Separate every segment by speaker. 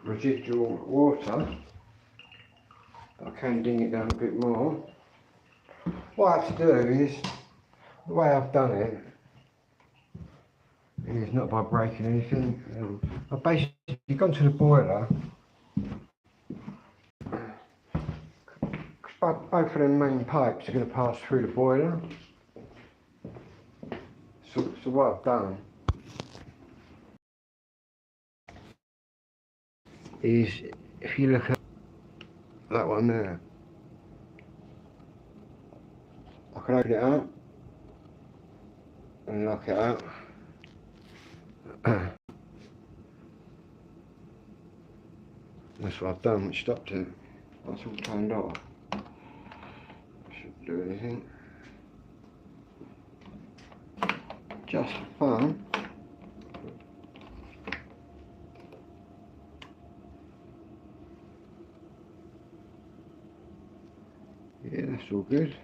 Speaker 1: residual water. I can ding it down a bit more. What I have to do is, the way I've done it is not by breaking anything. I've basically gone to the boiler. Both of them main pipes are going to pass through the boiler. So what I've done is, if you look at that one there, I can open it up and lock it up. That's what I've done, which stopped it. That's all turned off. Shouldn't do anything. Just for fun. Yeah, that's all good.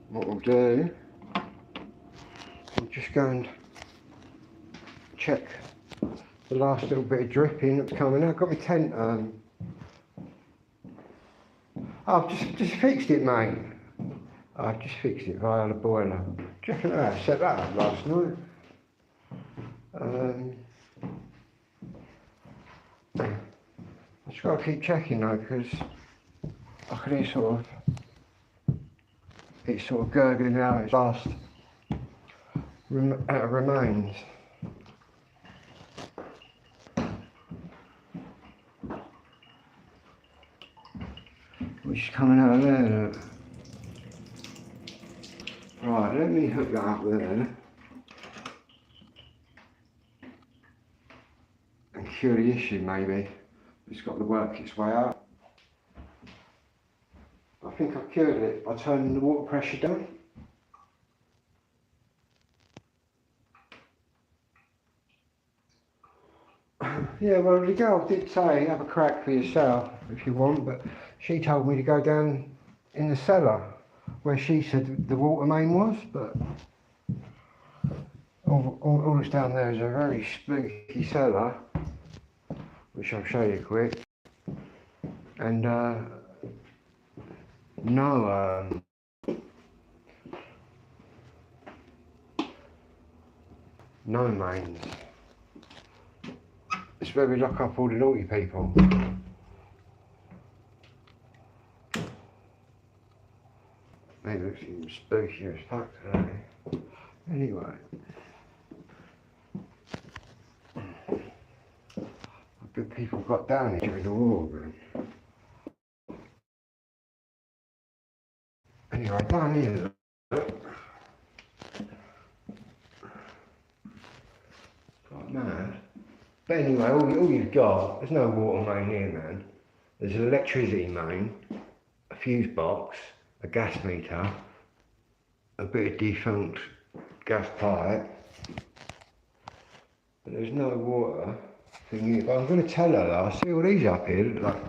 Speaker 1: What we'll do, I'm just going to check the last little bit of dripping that's coming out. I've got my tent I've just fixed it, mate. I've just fixed it via the boiler. Check it out, set that up last night. I just got to keep checking though, because I can hear it's sort of gurgling out its last remains. Which is coming out of there. Look. Right, let me hook that up there and cure the issue maybe. It's got to work its way out. I think I've cured it by turning the water pressure down. Yeah, well the girl did say have a crack for yourself if you want, but she told me to go down in the cellar where she said the water main was, but all that's down there is a very spooky cellar, which I'll show you quick, and no mains. It's where we lock up all the naughty people. It looks even spookier as fuck today. Anyway. A good people got down here during the war, man. Anyway, down here, quite mad. But anyway, all you've got, there's no water main here, man. There's an electricity main, a fuse box, a gas meter, a bit of defunct gas pipe, but there's no water thing here. But I'm going to tell her though, I see all these up here, like,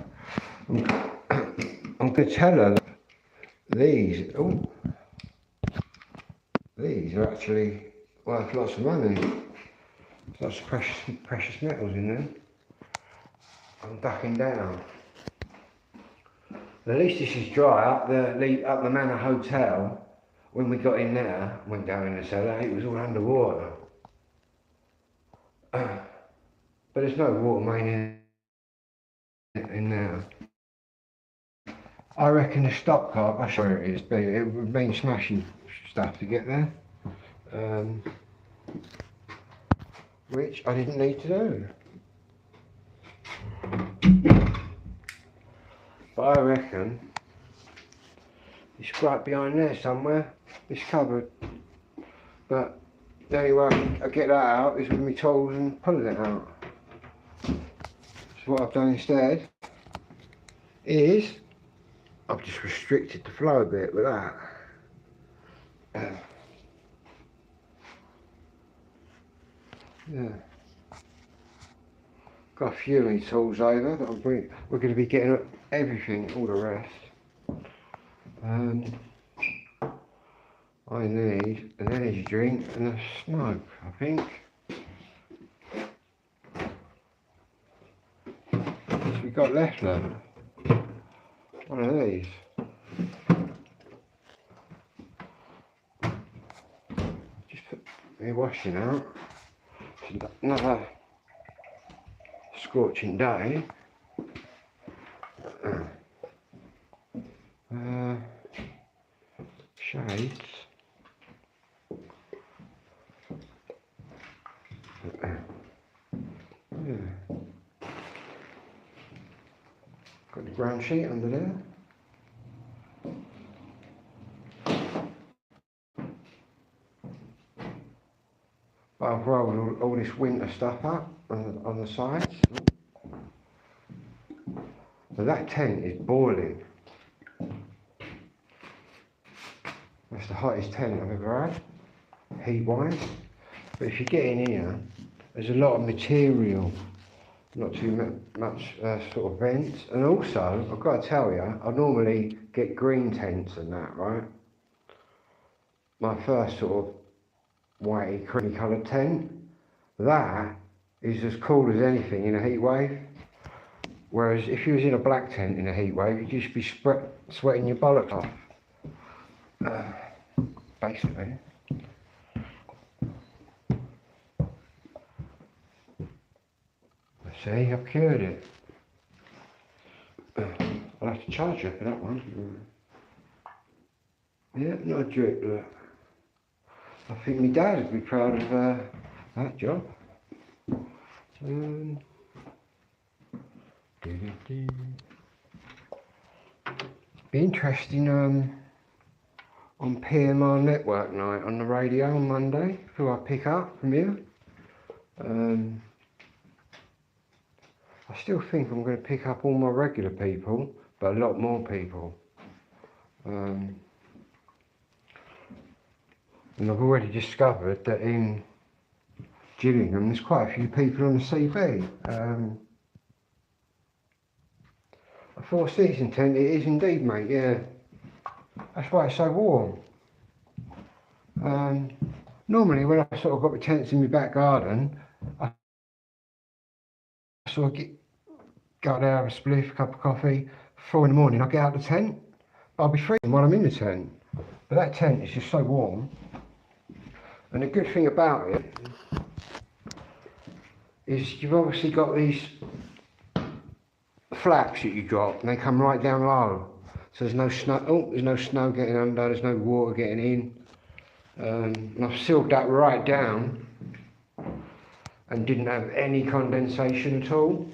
Speaker 1: I'm going to tell her that these are actually worth lots of money. There's lots of precious metals in them. I'm ducking down. At least this is dry. Up the Manor Hotel, when we got in there, went down in the cellar, it was all underwater. But there's no water main in there. I reckon the stop card, I'll show you where it is, but it would mean smashing stuff to get there. Which I didn't need to do. But I reckon it's right behind there somewhere, this cupboard. But the only way I get that out is with my tools and pulling it out. So what I've done instead is I've just restricted the flow a bit with that. Yeah. Got a few of my tools over that we're going to be getting everything, all the rest. I I need an energy drink and a smoke, I think. What's we got left now? One of these. Just put my washing out. It's another scorching day. Shades. Yeah. Got the ground sheet under there. But I've rolled all this winter stuff up on the sides. So that tent is boiling. That's the hottest tent I've ever had, heat-wise. But if you get in here, there's a lot of material, not too much sort of vents. And also, I've got to tell you, I normally get green tents and that, right? My first sort of whitey, creamy coloured tent, that is as cool as anything in a heat wave. Whereas if you was in a black tent in a heat wave, you'd just be sweating your bollocks off. Basically. See, I've cured it. I'll have to charge you for that one. Yeah, not a drip, look. I think my dad would be proud of that job. Be interesting on PMR Network night on the radio on Monday, who I pick up from you. I still think I'm going to pick up all my regular people, but a lot more people. And I've already discovered that in Gillingham there's quite a few people on the CB. A four-season tent it is indeed, mate, yeah. That's why it's so warm. Normally when I sort of got the tents in my back garden, I sort of go there, have a spliff, cup of coffee, 4 in the morning, I get out of the tent. I'll be freezing while I'm in the tent. But that tent is just so warm. And the good thing about it is you've obviously got these flaps that you drop and they come right down low. So there's no snow, there's no snow getting under, there's no water getting in. And I've sealed that right down and didn't have any condensation at all.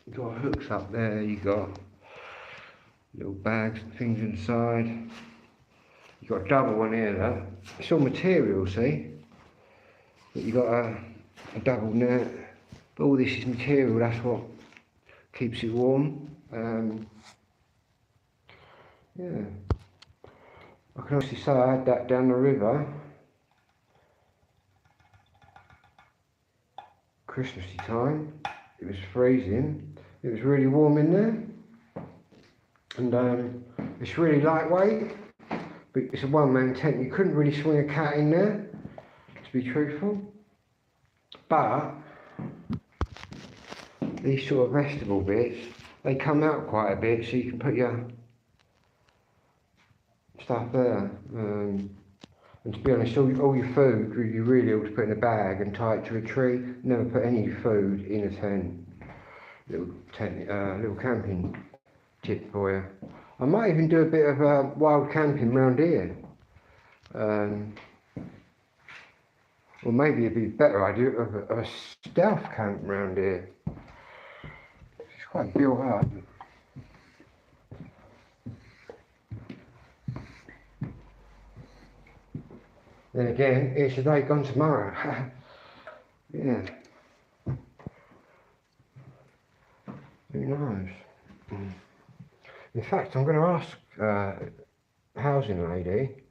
Speaker 1: You've got hooks up there, you've got little bags and things inside. You've got a double one here, that. It's all material, see? But you've got a double net. But all this is material, that's what keeps it warm. Yeah. I can honestly say I had that down the river. Christmassy time. It was freezing. It was really warm in there. And it's really lightweight. But it's a one-man tent. You couldn't really swing a cat in there, to be truthful. But these sort of vestibule bits, they come out quite a bit, so you can put your stuff there. And to be honest, all your food you really ought to put in a bag and tie it to a tree. Never put any food in a tent. Little camping tip for you. I might even do a bit of wild camping round here. Or maybe it'd be better idea of a stealth camp round here. It's quite built up. Then again, here's today, gone tomorrow. Yeah. Who knows? In fact, I'm going to ask housing lady,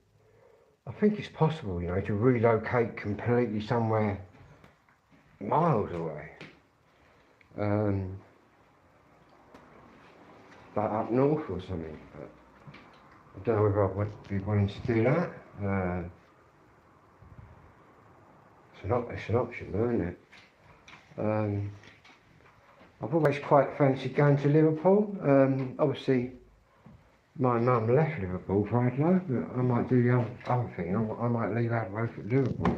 Speaker 1: I think it's possible, you know, to relocate completely somewhere miles away. Like up north or something. But I don't know whether I would be willing to do that. It's an option though, isn't it? I've always quite fancied going to Liverpool. Obviously, my mum left Liverpool for Adelaide, but I might do the other thing. I might leave Adelaide for Liverpool.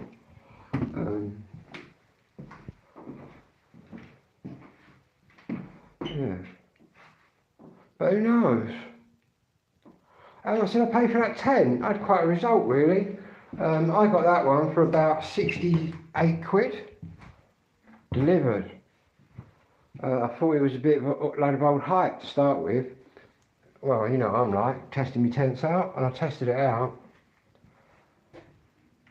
Speaker 1: Yeah. But who knows? As I said, I paid for that 10. I had quite a result, really. I got that one for about 68 quid. Delivered. I thought it was a bit of a load of old hype to start with. Well, you know what I'm like, testing my tents out, and I tested it out.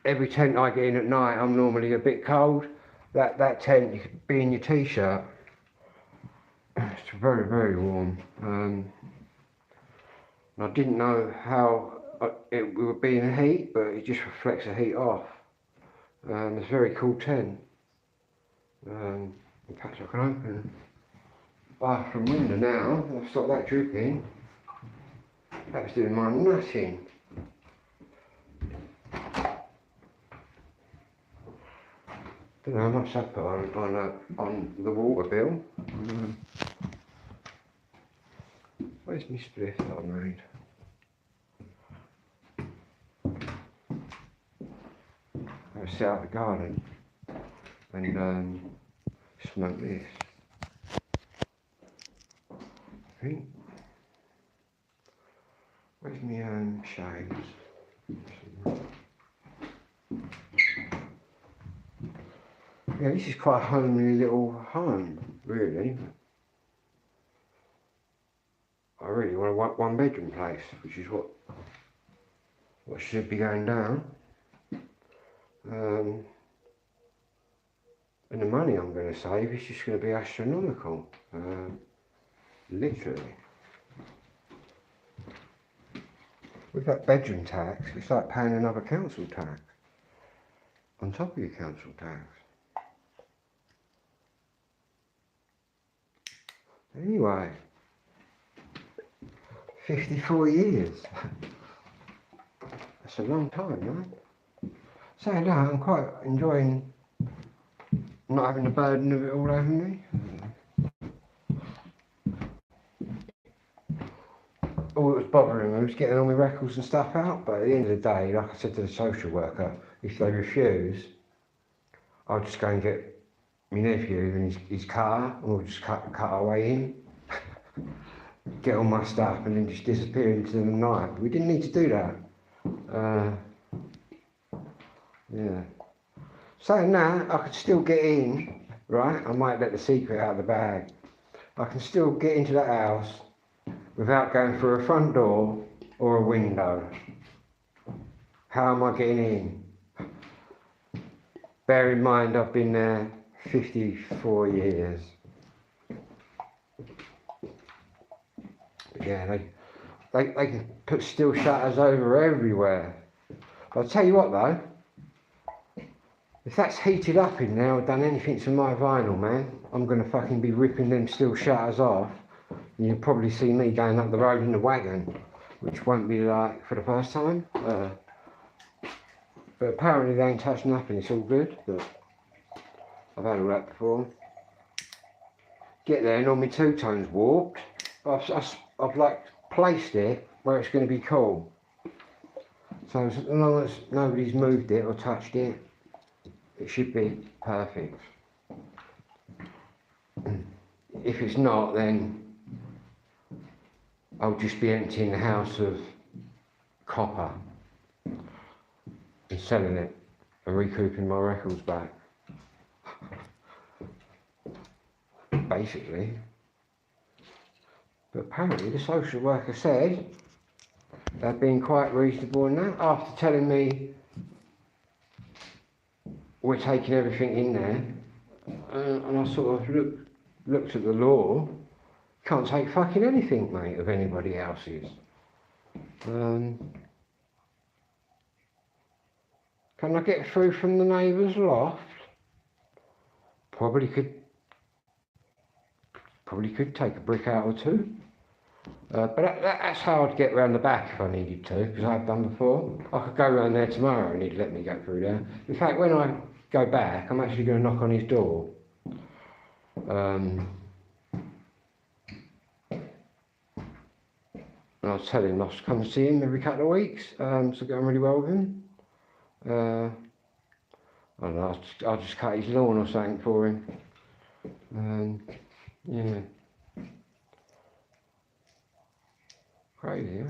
Speaker 1: Every tent I get in at night, I'm normally a bit cold. That tent, you could be in your t-shirt. It's very, very warm. And I didn't know how it would be in the heat, but it just reflects the heat off. It's a very cool tent. In fact, I can open the bathroom window now. I've stopped that dripping. That's doing my nutting. Don't know how much that put on the water bill. Where's my spliff that I made? I sit out the garden and smoke this. I think. Where's my shades? Yeah, this is quite a homely little home, really. I really want a one bedroom place, which is what should be going down. And the money I'm going to save is just going to be astronomical, literally. With that bedroom tax, it's like paying another council tax on top of your council tax. Anyway, 54 years. That's a long time, right? Saying that, I'm quite enjoying not having the burden of it all over me. All that was bothering me was getting all my records and stuff out, but at the end of the day, like I said to the social worker, if they refuse, I'll just go and get my nephew and his car, and we'll just cut our way in, get all my stuff, and then just disappear into the night. But we didn't need to do that. Yeah. Saying that, I could still get in, right? I might let the secret out of the bag. I can still get into the house without going through a front door or a window. How am I getting in? Bear in mind, I've been there 54 years. But yeah, they can put steel shutters over everywhere. But I'll tell you what though, if that's heated up in there or done anything to my vinyl, man, I'm going to fucking be ripping them steel shutters off. And you'll probably see me going up the road in the wagon, which won't be like for the first time. But apparently they ain't touched nothing, it's all good. But I've had all that before. Get there and all my two-tones warped. I've like placed it where it's going to be cool. So as long as nobody's moved it or touched it, it should be perfect. If it's not, then I'll just be emptying the house of copper and selling it and recouping my records back. Basically. But apparently the social worker said they've been quite reasonable in that, after telling me we're taking everything in there, and I sort of looked at the law. Can't take fucking anything, mate, of anybody else's. Can I get through from the neighbour's loft? Probably could take a brick out or two. But that's how I'd get round the back if I needed to, because I've done before. I could go round there tomorrow and he'd let me go through there. In fact, when I go back, I'm actually going to knock on his door. And I'll tell him I'll come and see him every couple of weeks, so get on really well with him. I don't know, I'll just cut his lawn or something for him. Yeah. Crazy, eh?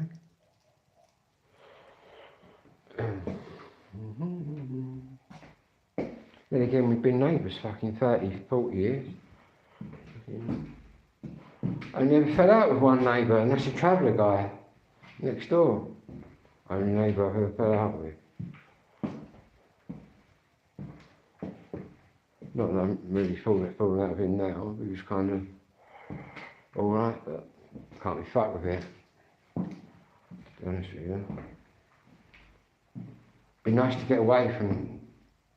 Speaker 1: Then again, we've been neighbours fucking 30, 40 years. I never fell out with one neighbour, and that's a traveller guy next door. Only neighbour I've ever fell out with. Not that I'm really falling out of him now. He was kind of alright, but can't be fucked with it. To be honest with you. Be nice to get away from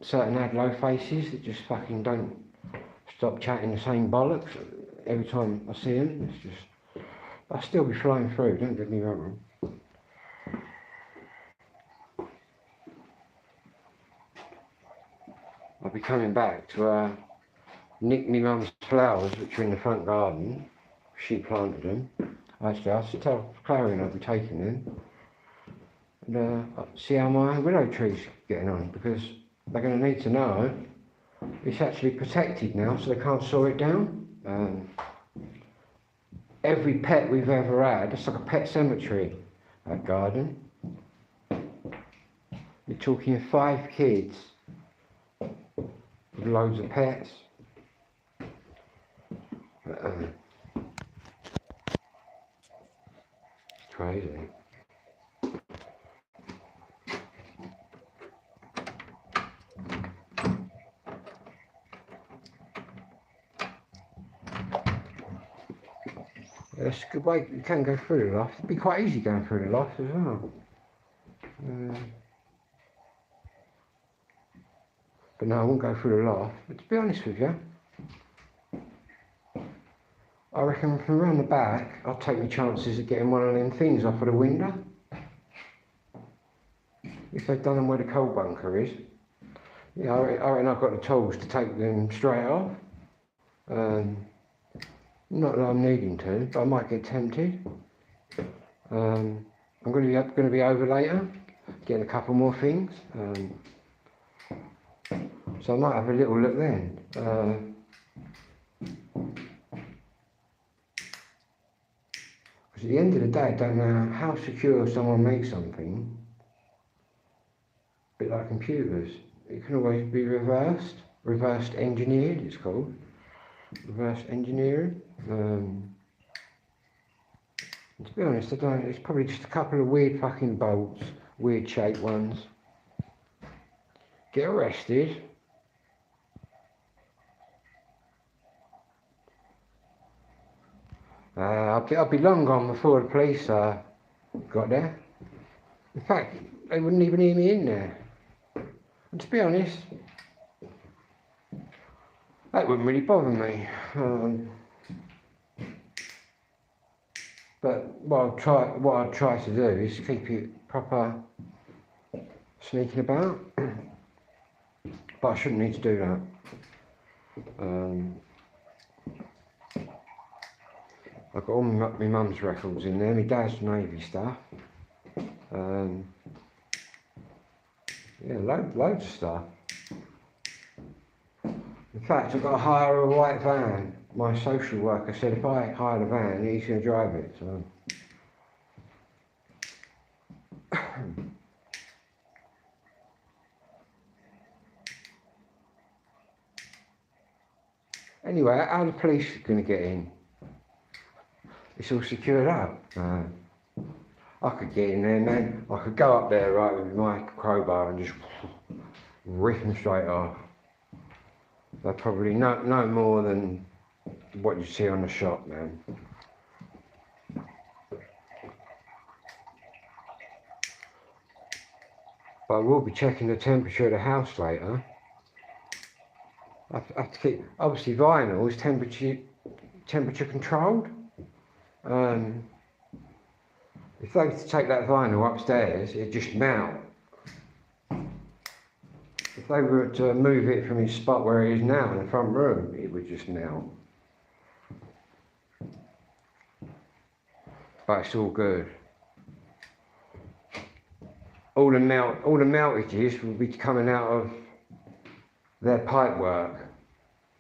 Speaker 1: certain Adlo faces that just fucking don't stop chatting the same bollocks every time I see them. It's just, I'll still be flying through, don't get me wrong. I'll be coming back to nick me mum's flowers, which are in the front garden. She planted them. Actually, I should tell Clarion I'll be taking them. And see how my willow tree's getting on, because they're going to need to know it's actually protected now, so they can't saw it down. Every pet we've ever had, it's like a pet cemetery, that garden. You're talking 5 kids with loads of pets. Crazy. That's a good way. You can go through the loft. It'd be quite easy going through the loft as well. But no, I won't go through the loft. But to be honest with you, I reckon from around the back, I'll take my chances of getting one of them things off of the window. If they've done them where the coal bunker is. Yeah, I reckon I've got the tools to take them straight off. Not that I'm needing to, but I might get tempted. I'm going to be over later, getting a couple more things. So I might have a little look then. Because at the end of the day, I don't know how secure someone makes something. A bit like computers. It can always be reversed engineered it's called. Reverse engineering. To be honest, I don't. It's probably just a couple of weird fucking bolts, weird shaped ones. Get arrested. I'll be long gone before the police got there. In fact, they wouldn't even hear me in there. And to be honest, that wouldn't really bother me. But what I'd try to do is keep it proper sneaking about. But I shouldn't need to do that. I've got all my mum's records in there, my dad's Navy stuff. Yeah, loads of stuff. In fact, I've got to hire a white van. My social worker said if I hire the van, he's going to drive it. So. Anyway, how are the police going to get in? It's all secured up. I could get in there, man. I could go up there, right, with my crowbar and just rip them straight off. They're probably no more than what you see on the shop, man. But I will be checking the temperature of the house later. I have to keep, obviously vinyl is temperature controlled. If they were to take that vinyl upstairs, it'd just melt. If they were to move it from his spot where it is now in the front room, it would just melt. But it's all good. All the meltages will be coming out of their pipe work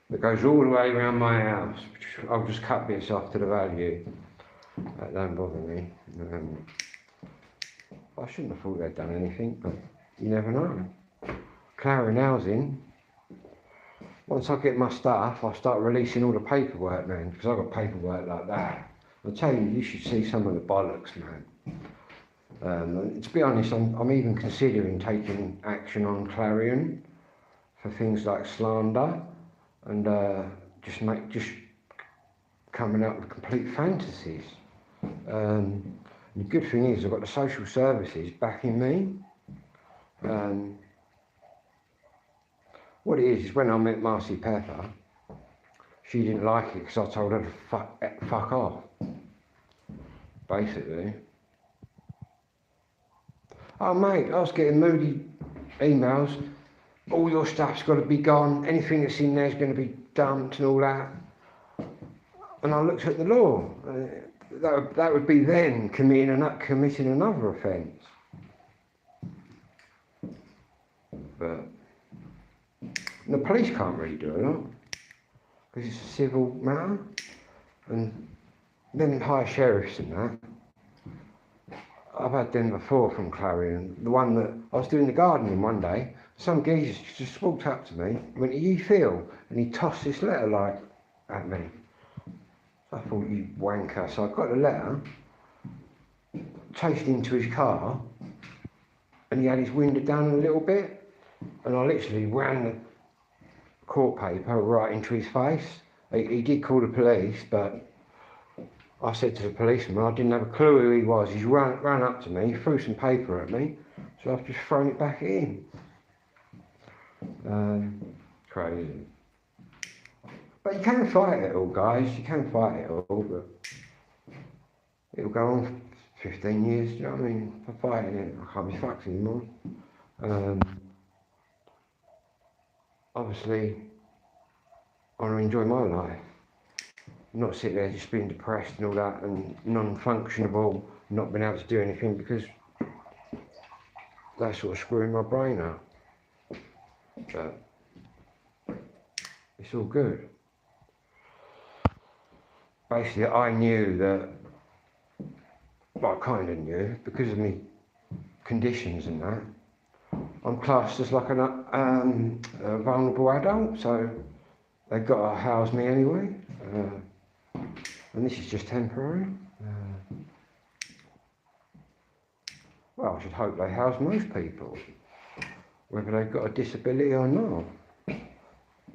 Speaker 1: that goes all the way around my house. I'll just cut bits off to the value. That don't bother me. I shouldn't have thought they'd done anything, but you never know. Clarion housing. Once I get my stuff, I'll start releasing all the paperwork, man, because I've got paperwork like that. I'll tell you, you should see some of the bollocks, man. To be honest, I'm even considering taking action on Clarion for things like slander and just coming up with complete fantasies. The good thing is I've got the social services backing me. What it is when I met Marcy Pepper, she didn't like it because I told her to fuck off, basically. Oh mate, I was getting moody emails, all your stuff's got to be gone, anything that's in there's going to be dumped and all that. And I looked at the law, that would be then committing another offence. But the police can't really do a lot, because it's a civil matter, and then high sheriffs and that. I've had them before from Clarion. The one that I was doing the gardening one day, some geezer just walked up to me, went, "Are you Phil?" And he tossed this letter like at me. So I thought, you wanker. So I got the letter, chased into his car, and he had his window down a little bit, and I literally ran the court paper right into his face. He did call the police, but I said to the policeman, I didn't have a clue who he was. He ran up to me, threw some paper at me, so I've just thrown it back at him. Crazy. But you can fight it all, guys. You can fight it all, but it'll go on 15 years, do you know what I mean? For fighting it, I can't be fucked anymore. Obviously, I want to enjoy my life. Not sit there just being depressed and all that, and non-functionable, not being able to do anything, because that's sort of screwing my brain up. But it's all good. Basically, I knew that, well, I kind of knew, because of my conditions and that, I'm classed as like a vulnerable adult, so they've got to house me anyway. And this is just temporary. Well, I should hope they house most people, whether they've got a disability or not.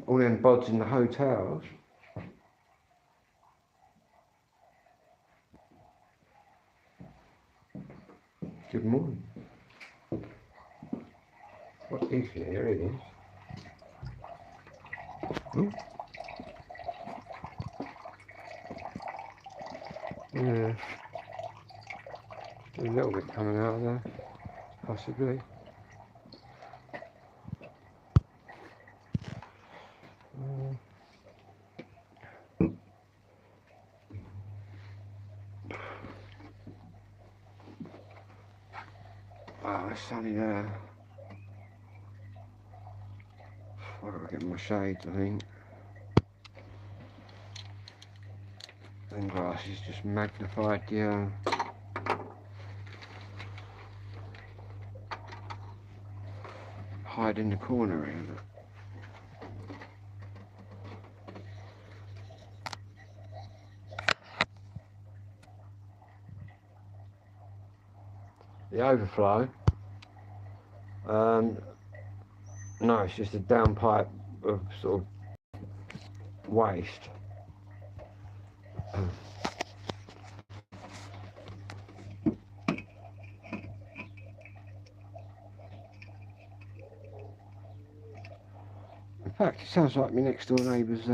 Speaker 1: All them bods in the hotels. Good morning. What is it? Here it is. Oh. Yeah. A little bit coming out of there, possibly. It's sunny there. I've got to get my shades, I think. Them glasses just magnified the hide in the corner here. The overflow, no, it's just a downpipe of sort of waste. In fact, it sounds like my next door neighbour's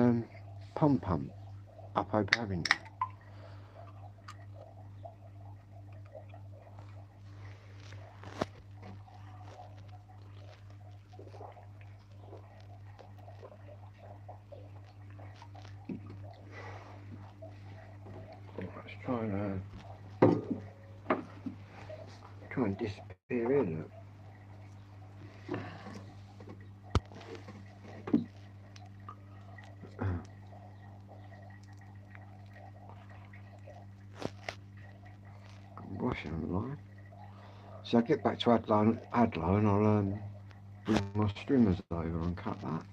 Speaker 1: pump up Hope Avenue. Try and disappear in, look. Washing on the line. So I get back to Adlo and I'll bring my streamers over and cut that.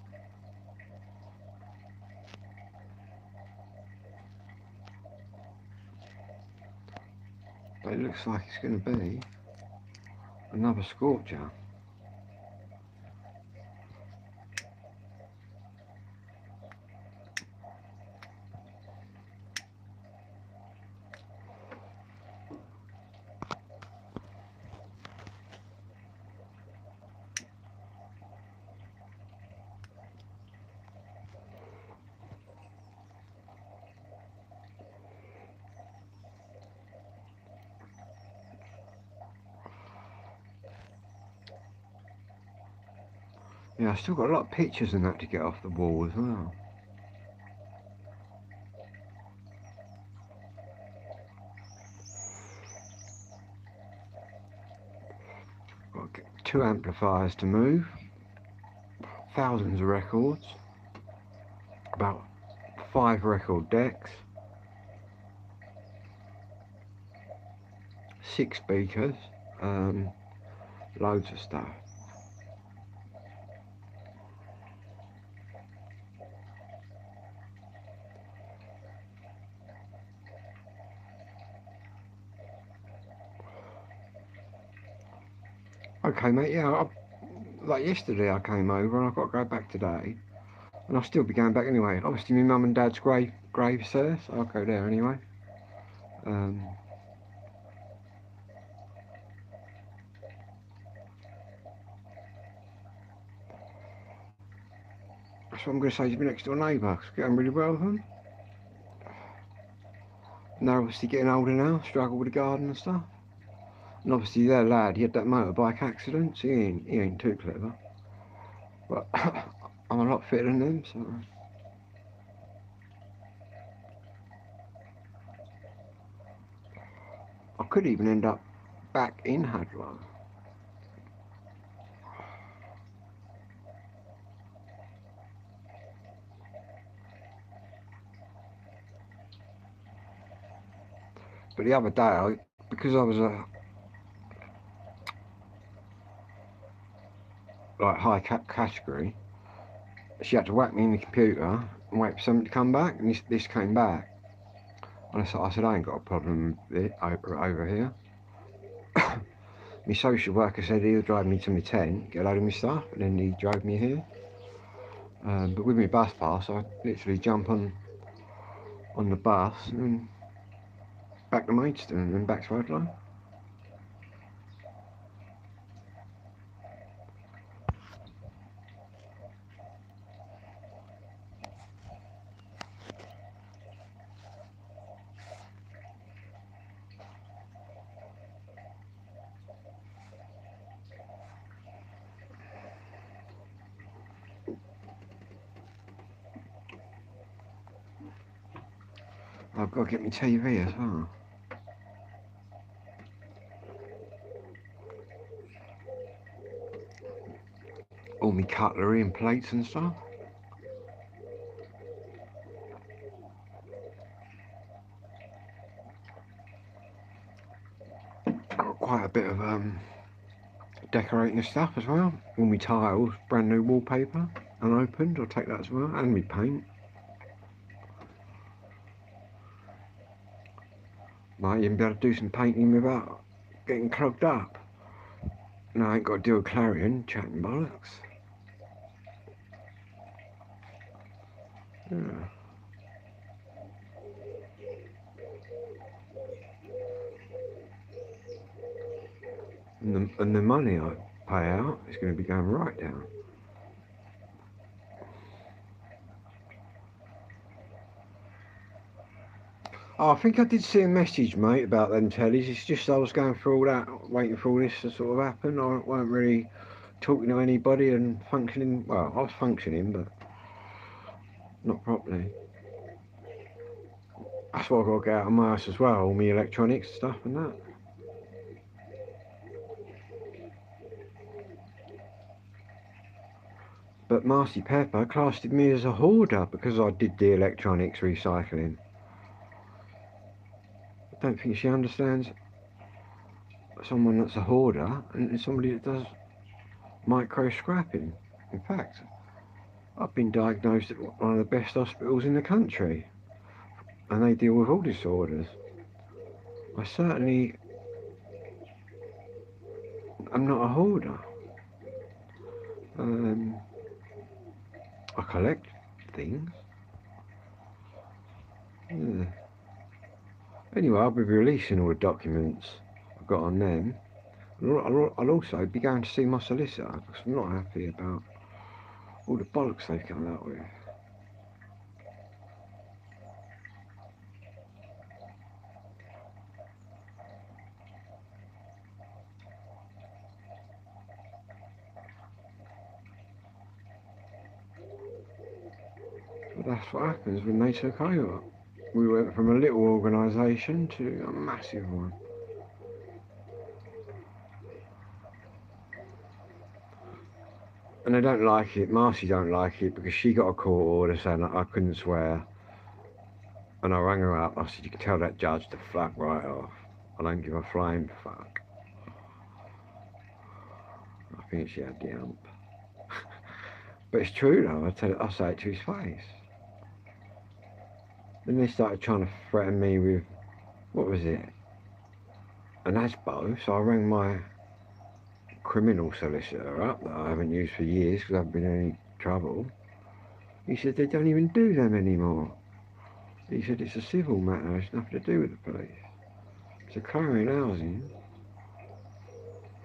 Speaker 1: But it looks like it's going to be another scorcher. Yeah, I've still got a lot of pictures and that to get off the wall as well. Got to get 2 amplifiers to move, thousands of records, about 5 record decks, 6 speakers, loads of stuff. Okay, mate, yeah, like yesterday I came over and I've got to go back today. And I'll still be going back anyway. Obviously my mum and dad's grave's there, so I'll go there anyway. That's what I'm going to say to my next door neighbour, because I get on really well with them. And they're obviously getting older now, struggle with the garden and stuff. And obviously their lad, he had that motorbike accident, so he ain't too clever. But I'm a lot fitter than them, so... I could even end up back in Hadlow. But the other day, because I was a high category, she had to whack me in the computer and wait for something to come back, and this came back. And I said, I ain't got a problem with it over here. My social worker said he'll drive me to my tent, get a load of my stuff, and then he drove me here. But with my bus pass, I literally jump on the bus and then back to Maidstone and then back to Adlow. I've got to get my TV as well. All my cutlery and plates and stuff. Got quite a bit of decorating stuff as well. All my tiles, brand new wallpaper, unopened. I'll take that as well, and my paint. Might even be able to do some painting without getting clogged up. No, I ain't got to deal with Clarion chatting bollocks. Yeah. And the money I pay out is going to be going right down. Oh, I think I did see a message, mate, about them tellies. It's just I was going through all that, waiting for all this to sort of happen. I weren't really talking to anybody and functioning. Well, I was functioning, but not properly. That's what I've got to get out of my house as well, all my electronics stuff and that. But Marcy Pepper classed me as a hoarder because I did the electronics recycling. I don't think she understands someone that's a hoarder and somebody that does micro scrapping. In fact, I've been diagnosed at one of the best hospitals in the country, and they deal with all disorders. I certainly am not a hoarder. I collect things. Yeah. Anyway, I'll be releasing all the documents I've got on them. I'll also be going to see my solicitor because I'm not happy about all the bollocks they've come out with. But that's what happens when they took over. We went from a little organisation to a massive one. And they don't like it. Marcy don't like it because she got a court order saying that I couldn't swear. And I rang her up. I said, you can tell that judge to fuck right off. I don't give a flying fuck. I think she had the hump. But it's true though. I say it to his face. Then they started trying to threaten me with, what was it? An ASBO. So I rang my criminal solicitor up that I haven't used for years because I haven't been in any trouble. He said they don't even do them anymore. He said it's a civil matter, it's nothing to do with the police. So Clarion Housing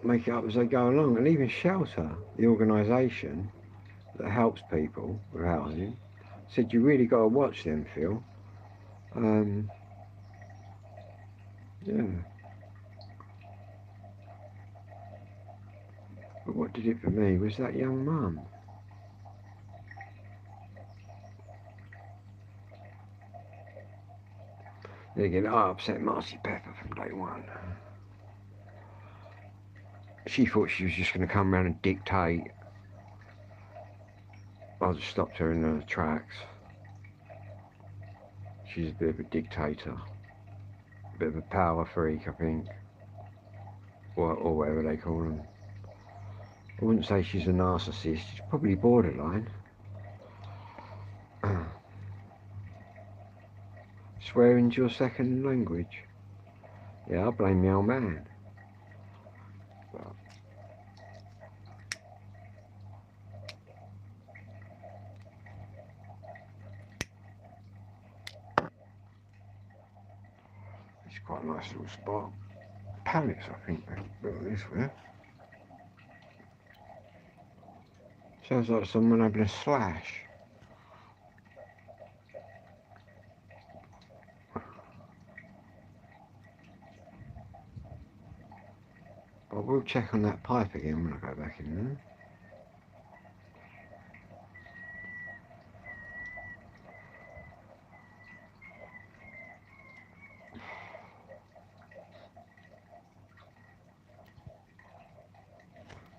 Speaker 1: make it up as they go along, and even Shelter, the organisation that helps people with housing, said you really got to watch them, Phil. Yeah. But what did it for me was that young mum. Then again, I upset Marcy Pepper from day one. She thought she was just going to come around and dictate. I just stopped her in her tracks. She's a bit of a dictator. A bit of a power freak, I think. Or whatever they call them. I wouldn't say she's a narcissist. She's probably borderline. Swearing's your second language. Yeah, I blame the old man. But it's quite a nice little spot. Pallets, I think they built this with. Sounds like someone having a slash. I will check on that pipe again when I go back in there.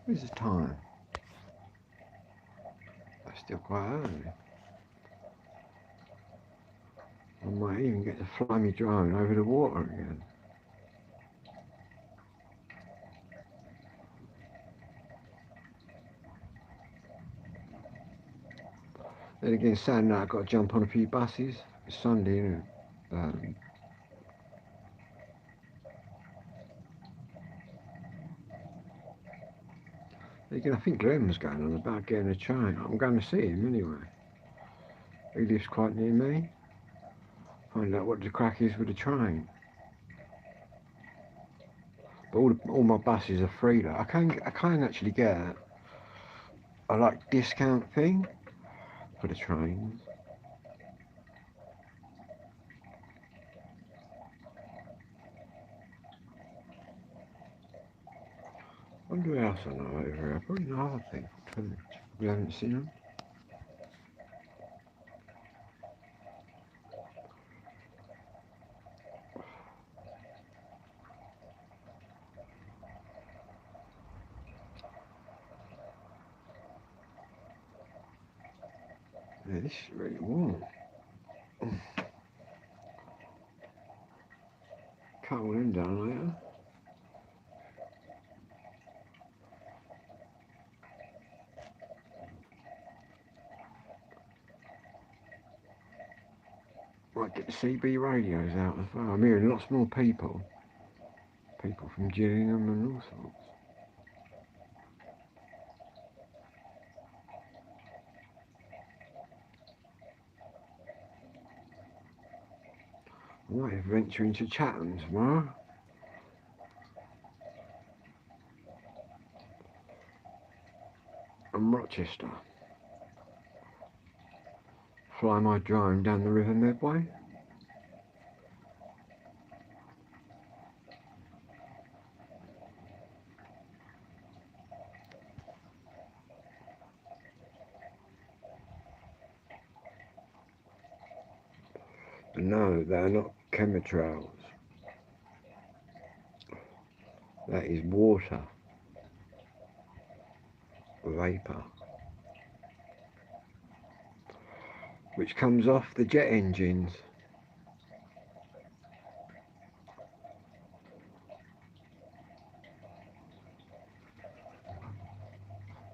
Speaker 1: Where's the time? That's still quite early. I might even get to fly my drone over the water again. Then again, Saturday night I've got to jump on a few buses. It's Sunday, isn't it? Again, I think Glenn was going on about getting a train. I'm going to see him anyway. He lives quite near me. Find out what the crack is with the train. But all my buses are free though. I can actually get a like discount thing for the trains. I wonder who else I know over here. Probably know other people too. We haven't seen them. Yeah, this is really warm. Cut all them down later. Might get the CB radios out as well. I'm hearing lots more people. People from Gillingham and all sorts. I might venture into Chatham tomorrow. And Rochester. Fly my drone down the River Medway. No, they're not chemtrails. That is water. Vapour. Which comes off the jet engines.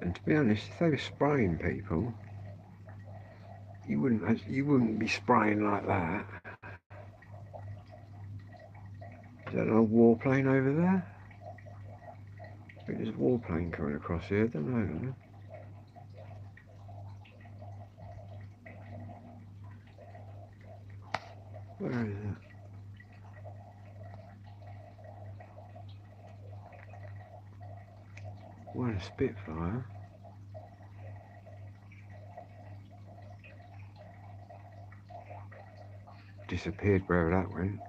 Speaker 1: And to be honest, if they were spraying people, you wouldn't be spraying like that. Is that an old warplane over there? I think there's a warplane coming across here, I don't know. Where is it? What a Spitfire. Disappeared wherever that went.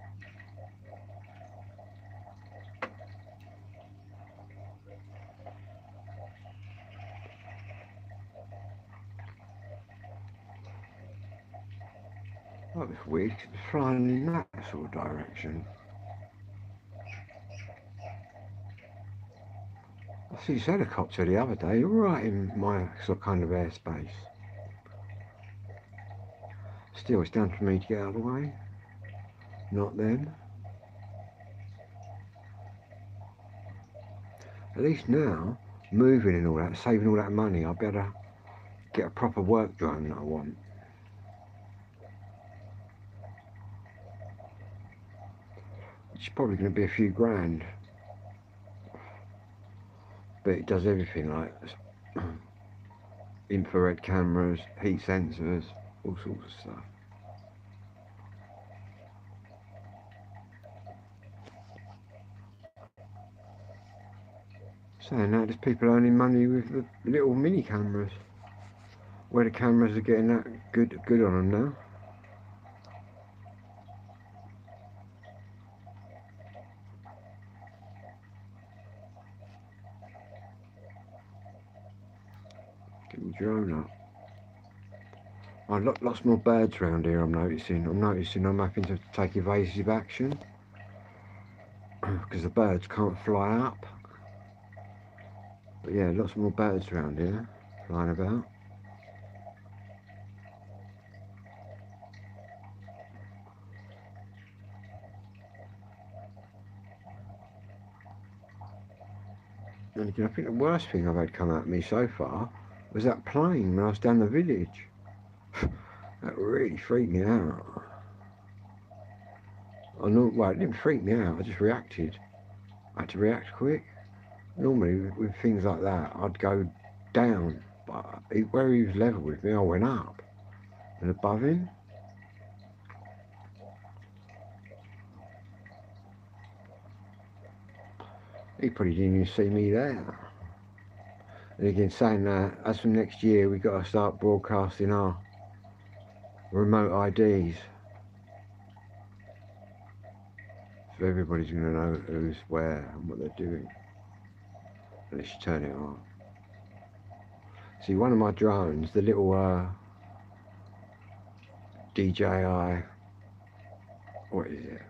Speaker 1: That was weird, it was flying in that sort of direction. I see this helicopter the other day, right in my sort of kind of airspace. Still, it's down to me to get out of the way. Not then. At least now, moving and all that, saving all that money, I'll be able to get a proper work drone that I want. It's probably going to be a few grand. But it does everything, like infrared cameras, heat sensors, all sorts of stuff. Saying that, there's people earning money with the little mini cameras. Where the cameras are getting that good on them now. Getting drone up. Oh, lots more birds around here. I'm noticing I'm having to take evasive action because the birds can't fly up. But yeah, lots more birds around here flying about. And again, I think the worst thing I've had come at me so far was that plane when I was down the village. That really freaked me out. Well, it didn't freak me out, I just reacted. I had to react quick. Normally with things like that, I'd go down, but where he was level with me, I went up and above him. He probably didn't even see me there. And again, saying that, as from next year, we've got to start broadcasting our remote IDs. So everybody's going to know who's where and what they're doing. Unless you turn it on. See, one of my drones, the little DJI, what is it?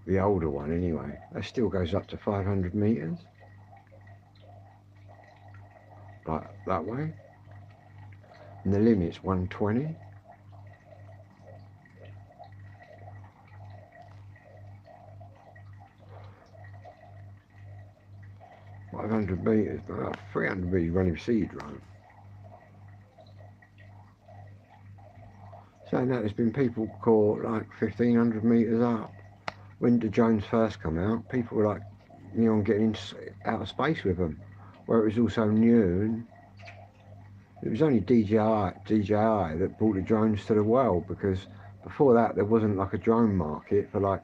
Speaker 1: The older one anyway, that still goes up to 500 meters. Like that way. and the limit's 120. $500 but about 300 running sea drone. Saying that, there's been people caught like 1,500 metres up. When the drones first come out, people were like, you know, getting out of space with them, where it was also new, and it was only DJI that brought the drones to the world, because before that there wasn't like a drone market for like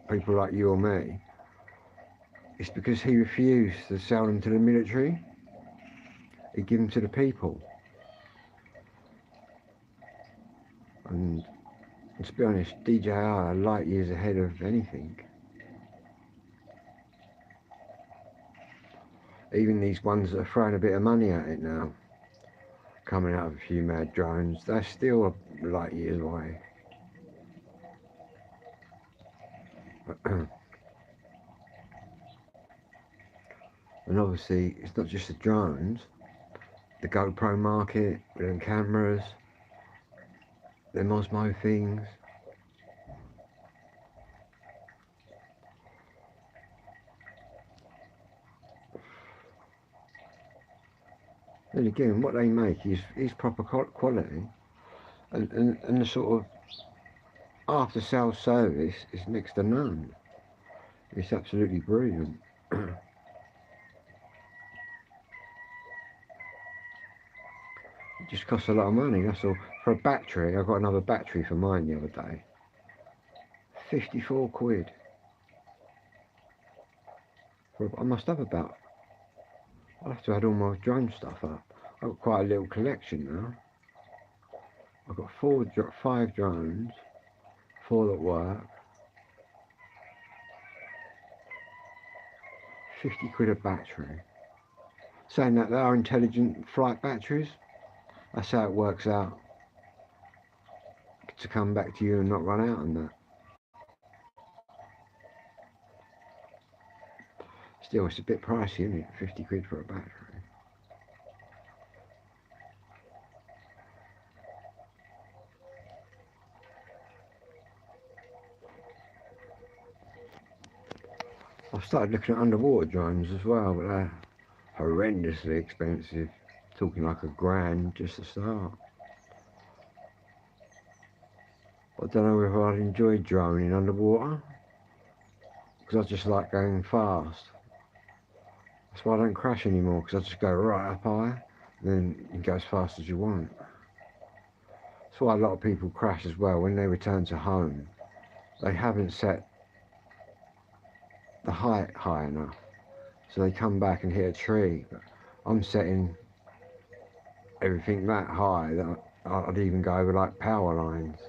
Speaker 1: people like you or me. It's because he refused to sell them to the military. He'd give them to the people. And to be honest, DJI are light years ahead of anything. Even these ones that are throwing a bit of money at it now, coming out of a few mad drones, they're still light years away. And obviously it's not just the drones, the GoPro market with them cameras, them Osmo things. Then again, what they make is proper quality, and the sort of after sales service is next to none. It's absolutely brilliant. It just costs a lot of money, that's all. For a battery, I got another battery for mine the other day. 54 quid. I must have about, I'll have to add all my drone stuff up. I've got quite a little collection now. I've got 5 drones, 4 that work. 50 quid a battery. Saying that, they are intelligent flight batteries. That's how it works out to come back to you and not run out on that. Still, it's a bit pricey, isn't it? 50 quid for a battery. I've started looking at underwater drones as well, but they're horrendously expensive. Talking like $1,000 just to start. I don't know if I'd enjoy droning underwater, because I just like going fast. That's why I don't crash anymore, because I just go right up high, and then you can go as fast as you want. That's why a lot of people crash as well. When they return to home, they haven't set the height high enough, so they come back and hit a tree. But I'm setting everything that high that I'd even go over like power lines.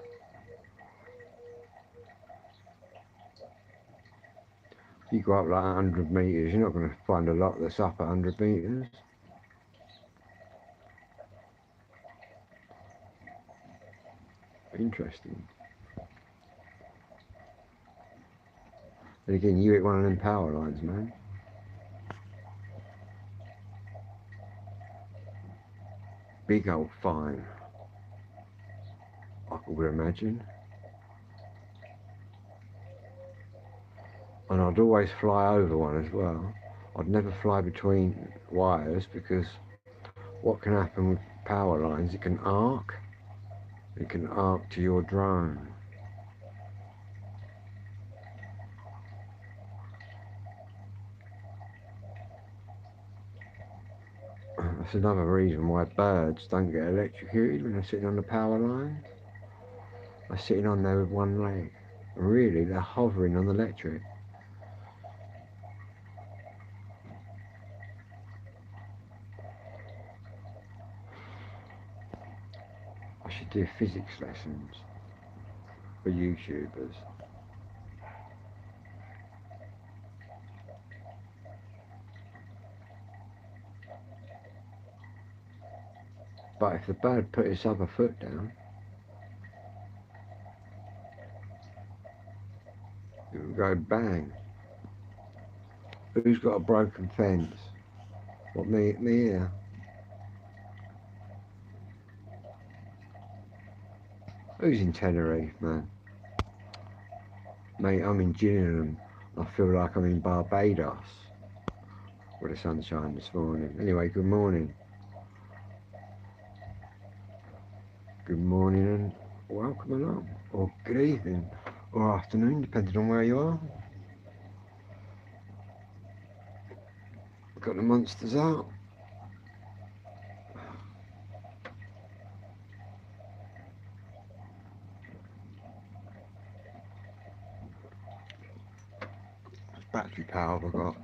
Speaker 1: If you go up like 100 metres, you're not going to find a lot that's up at 100 metres. Interesting. And again, you hit one of them power lines, man. Big old fine, I would imagine. And I'd always fly over one as well. I'd never fly between wires, because what can happen with power lines, it can arc to your drone. That's another reason why birds don't get electrocuted when they're sitting on the power lines. They're sitting on there with one leg, and really they're hovering on the electric. I should do physics lessons for YouTubers. But if the bird put its other foot down, it would go bang. Who's got a broken fence? What, me here? Who's in Tenerife, man? Mate, I'm in Gillingham. I feel like I'm in Barbados. With the sunshine this morning. Anyway, good morning. Good morning and welcome along. Or good evening. Or afternoon, depending on where you are. Got the monsters out. Battery power I've got.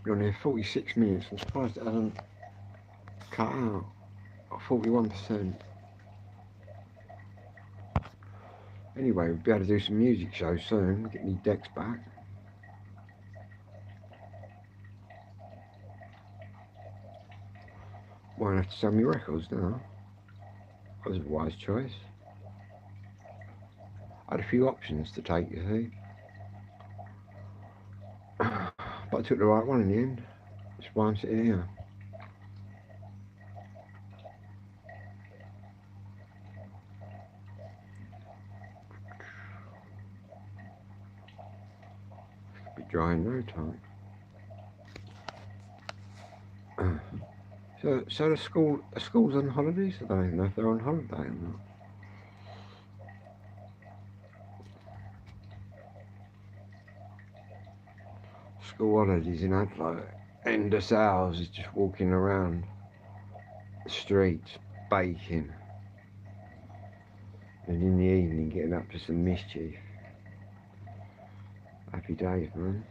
Speaker 1: We're on here 46 minutes. I'm surprised it hasn't cut out. 41%. Anyway, we'll be able to do some music shows soon. Get me decks back. Won't have to sell me records now. That was a wise choice. I had a few options to take, you see. But I took the right one in the end. That's why I'm sitting here. Be dry in no time. So the school's on holidays? I don't even know if they're on holiday or not. School holidays in Adelaide. Endless hours is just walking around the streets, baking. And in the evening getting up to some mischief. Happy days, man.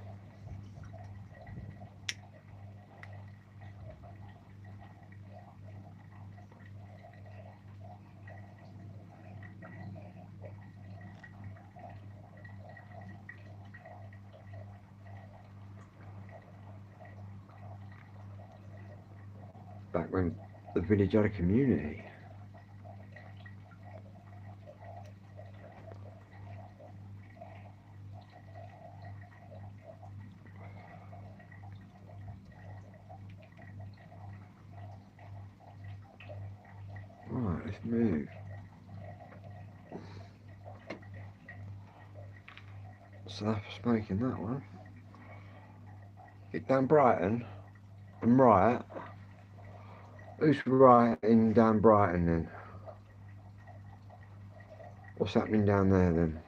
Speaker 1: Back when the village had a community. Right, let's move. So that's making that one. Get down Brighton. I'm right. Who's right in down Brighton then? What's happening down there then?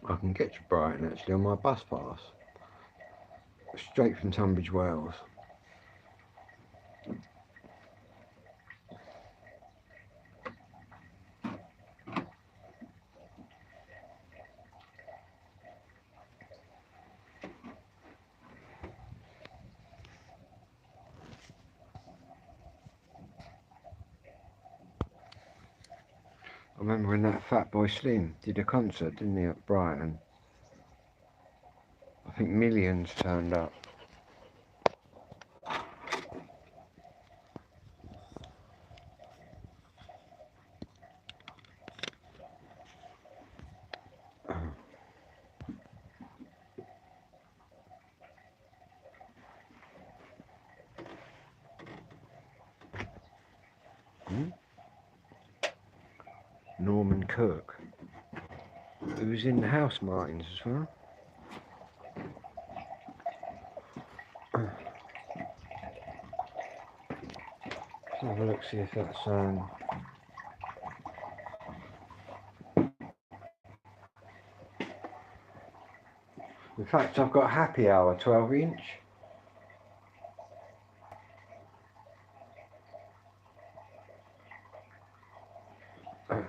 Speaker 1: I can get to Brighton actually on my bus pass. Straight from Tunbridge Wells. I remember when that Fatboy Slim did a concert, didn't he, at Brighton? I think millions turned up. Norman Cook, who was in the Housemartins as well. Let's have a look, see if that's in fact, I've got Happy Hour 12-inch.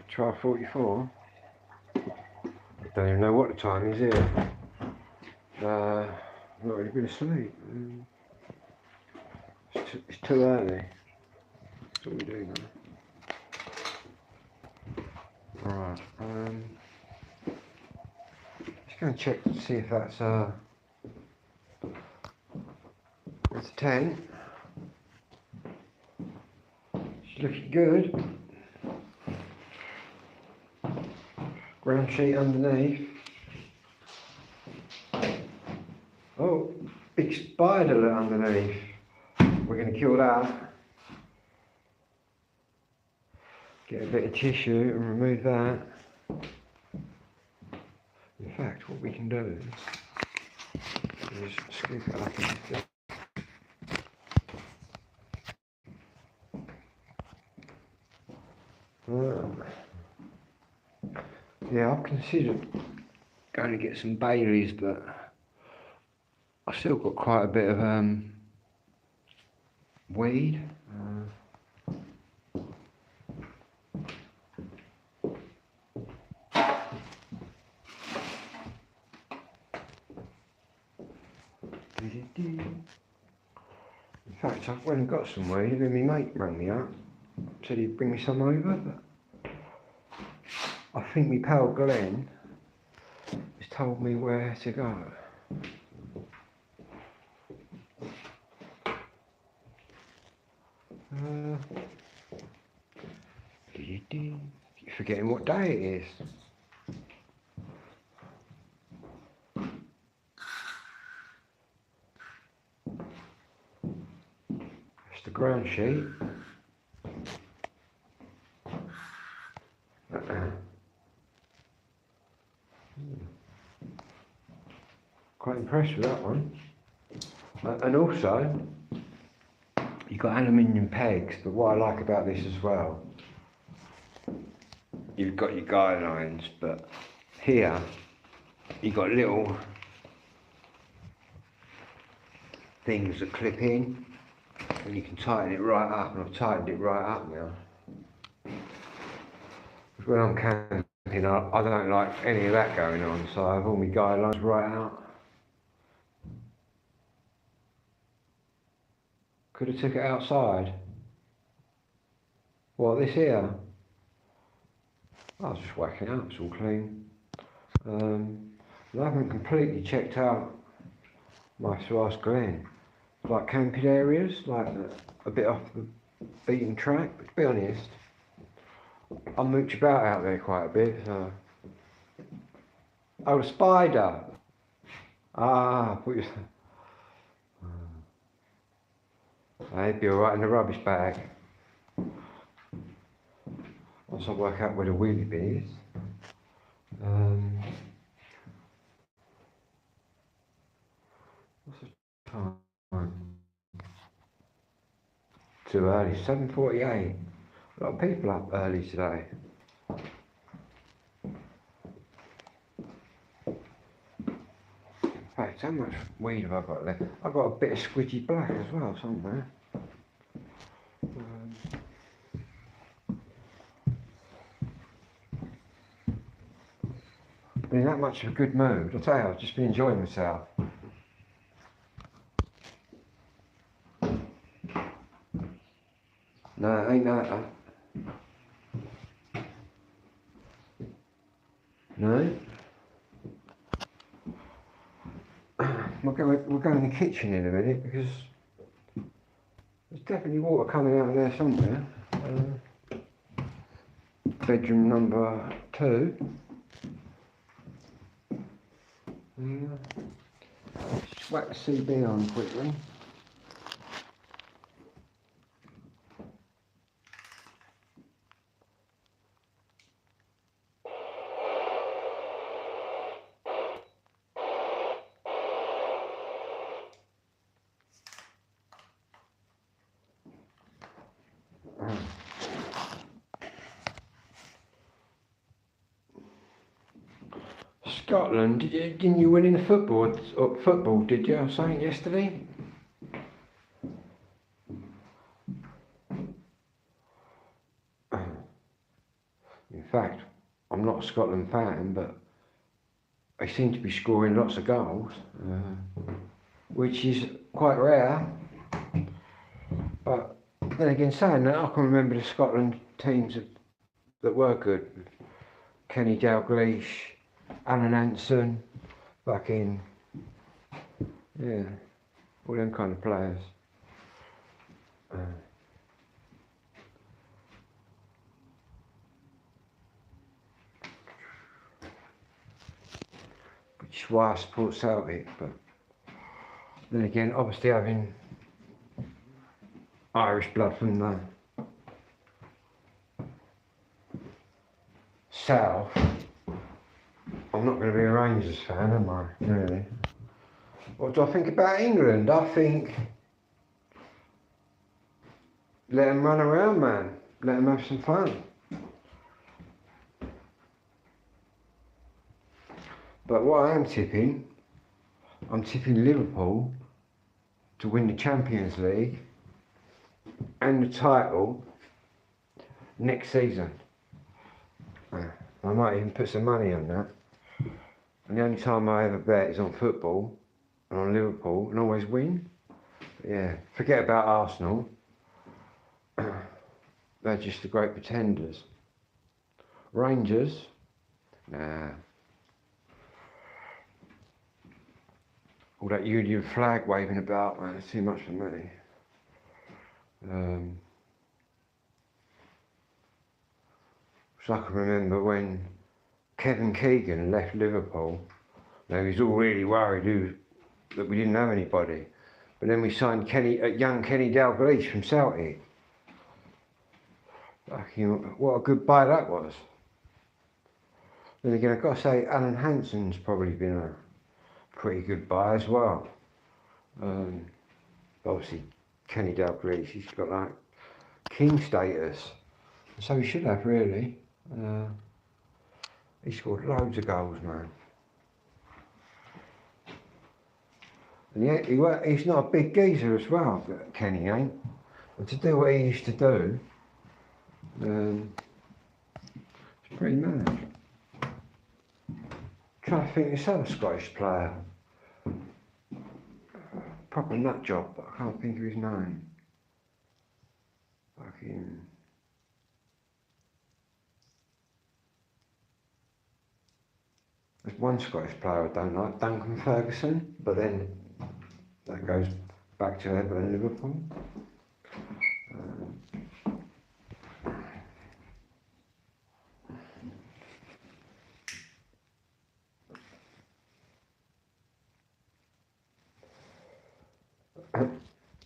Speaker 1: Try 44. I don't even know what the time is here. I've not really been asleep. It's too early. That's what we do now. Alright, just going to check to see if that's it's a 10. She's looking good. Ground sheet underneath. spider underneath. We're going to kill that. Get a bit of tissue and remove that. In fact, what we can do is scoop it up into this. Yeah, I've considered going to get some Baileys, but I've still got quite a bit of weed. In fact, I've went and got some weed, and then my mate rang me up, said he'd bring me some over, but I think my pal Glenn has told me where to go. You're forgetting what day it is. It's the ground sheet. Quite impressed with that one. And also, you've got aluminium pegs, but what I like about this as well, you've got your guidelines, but here you've got little things that clip in, and you can tighten it right up, and I've tightened it right up now. Because when I'm camping, I don't like any of that going on, so I have all my guidelines right out. Could have took it outside. What, this here? I was just whacking it up, it's all clean. I haven't completely checked out, might have to ask Glenn, like camping areas, like a bit off the beaten track, but to be honest, I mooch about out there quite a bit, so. Oh, the spider! Ah, I thought you... They'd be alright in the rubbish bag. Once I work out where the wheelie bin is. What's the time? Too early, 7:48. A lot of people up early today. In fact, how much weed have I got left? I've got a bit of squidgy black as well somewhere. Been in that much of a good mood. I'll tell you, I've just been enjoying myself. No, it ain't that. No? We'll go in the kitchen in a minute because there's definitely water coming out of there somewhere. Bedroom number 2. Just whack the CB on quickly. Scotland, didn't you win in the football, did you? I was saying yesterday. In fact, I'm not a Scotland fan, but they seem to be scoring lots of goals, which is quite rare. But then again, saying that, I can remember the Scotland teams that were good. Kenny Dalglish, Alan Hansen, fucking, yeah, all them kind of players. Which is why I support Celtic, but Then again, obviously having Irish blood from the south, I'm not going to be a Rangers fan, am I? Really? What do I think about England? I think let them run around, man. Let them have some fun. But what I am tipping, I'm tipping Liverpool to win the Champions League and the title next season. I might even put some money on that. And the only time I ever bet is on football and on Liverpool, and always win. But yeah, forget about Arsenal. They're just the great pretenders. Rangers, nah. All that Union flag waving about, man, it's too much for me. So I can remember when Kevin Keegan left Liverpool. Now he was all really worried that we didn't have anybody. But then we signed young Kenny Dalglish from Celtic. What a good buy that was. Then again, I've got to say, Alan Hansen's probably been a pretty good buy as well. Obviously, Kenny Dalglish, he's got like king status. So he should have, really. He scored loads of goals, man. And yet, he's not a big geezer as well, Kenny ain't. But to do what he used to do, it's pretty mad. Trying to think of this other Scottish player. Proper nut job, but I can't think of his name. Fucking... There's one Scottish player I don't like, Duncan Ferguson, but then that goes back to Everton and Liverpool.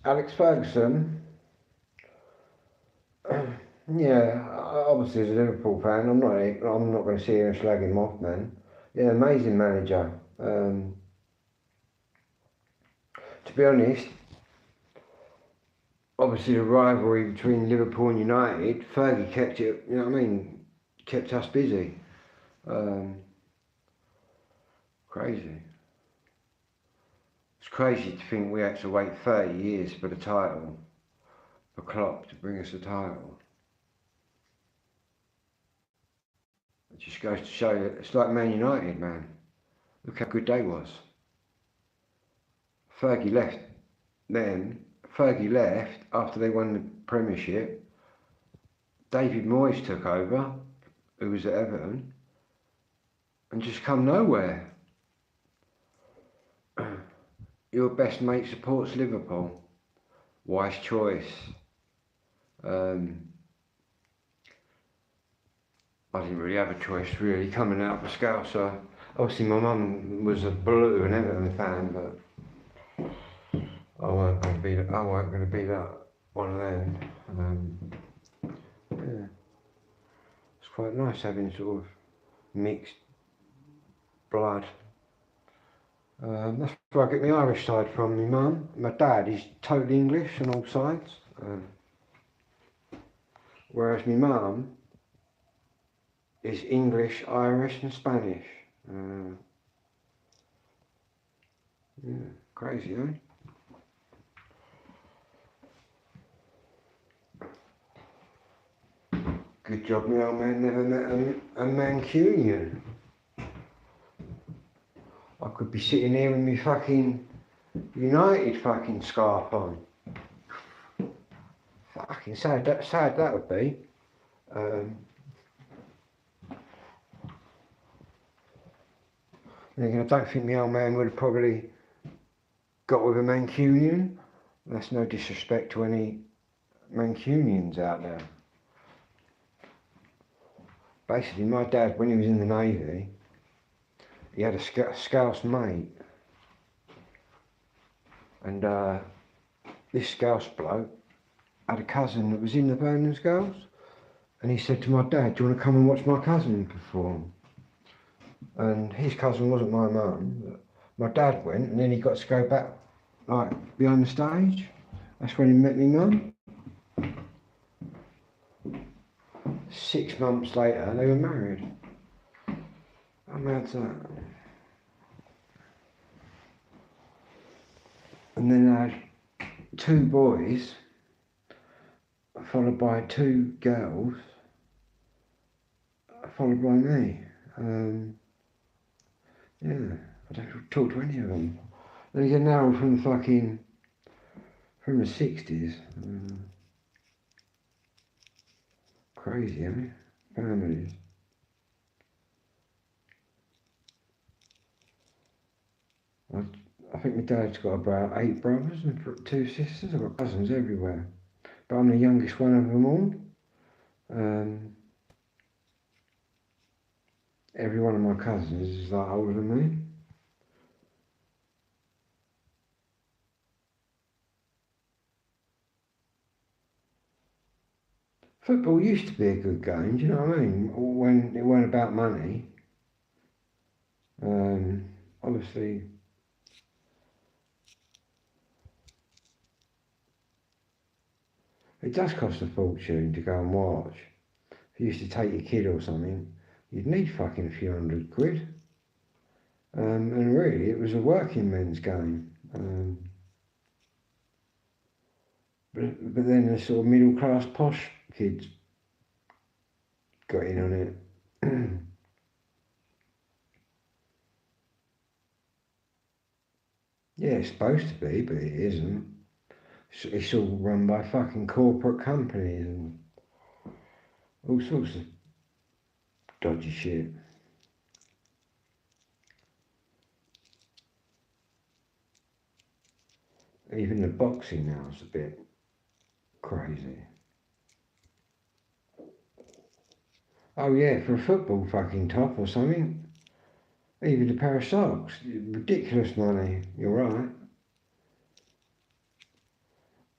Speaker 1: Alex Ferguson, yeah, obviously as a Liverpool fan, I'm not going to sit here and slag him off, man. Yeah, amazing manager. To be honest, obviously the rivalry between Liverpool and United, Fergie kept it, you know what I mean, kept us busy. Crazy. It's crazy to think we had to wait 30 years for the title, for Klopp to bring us the title. It just goes to show you, it's like Man United, man. Look how good they was. Fergie left after they won the Premiership. David Moyes took over, who was at Everton, and just come nowhere. Your best mate supports Liverpool. Wise choice. I didn't really have a choice, really, coming out of a Scouser. Obviously my mum was a Blue and Everton fan, but I weren't going to be that one of them. Yeah. It's quite nice having sort of mixed blood. That's where I get my Irish side from. My mum, my dad is totally English on all sides, whereas my mum is English, Irish and Spanish. Yeah, crazy, eh? Good job my old man never met a Mancunian. I could be sitting here with my fucking United fucking scarf on. Fucking sad that would be. I don't think my old man would have probably got with a Mancunian. That's no disrespect to any Mancunians out there. Basically, my dad, when he was in the Navy, he had a Scouse mate. And this Scouse bloke had a cousin that was in the Birmingham Scouse, and he said to my dad, "Do you want to come and watch my cousin perform?" And his cousin wasn't my mum, but my dad went, and then he got to go back, like, behind the stage. That's when he met me mum. 6 months later, they were married. How mad's that? And then I had 2 boys, followed by 2 girls, followed by me. Yeah, I don't talk to any of them. Then again, now I'm from the 60s. Crazy, eh? Families. I think my dad's got about 8 brothers and 2 sisters. I've got cousins everywhere, but I'm the youngest one of them all. Every one of my cousins is like older than me. Football used to be a good game, do you know what I mean? When it weren't about money. Obviously, it does cost a fortune to go and watch. If you used to take your kid or something, you'd need fucking a few £100. And really, it was a working men's game. But then the sort of middle class posh kids got in on it. Yeah, it's supposed to be, but it isn't. It's all run by fucking corporate companies and all sorts of dodgy shit. Even the boxing now is a bit crazy. Oh yeah, for a football fucking top or something. Even a pair of socks. Ridiculous money, you're right.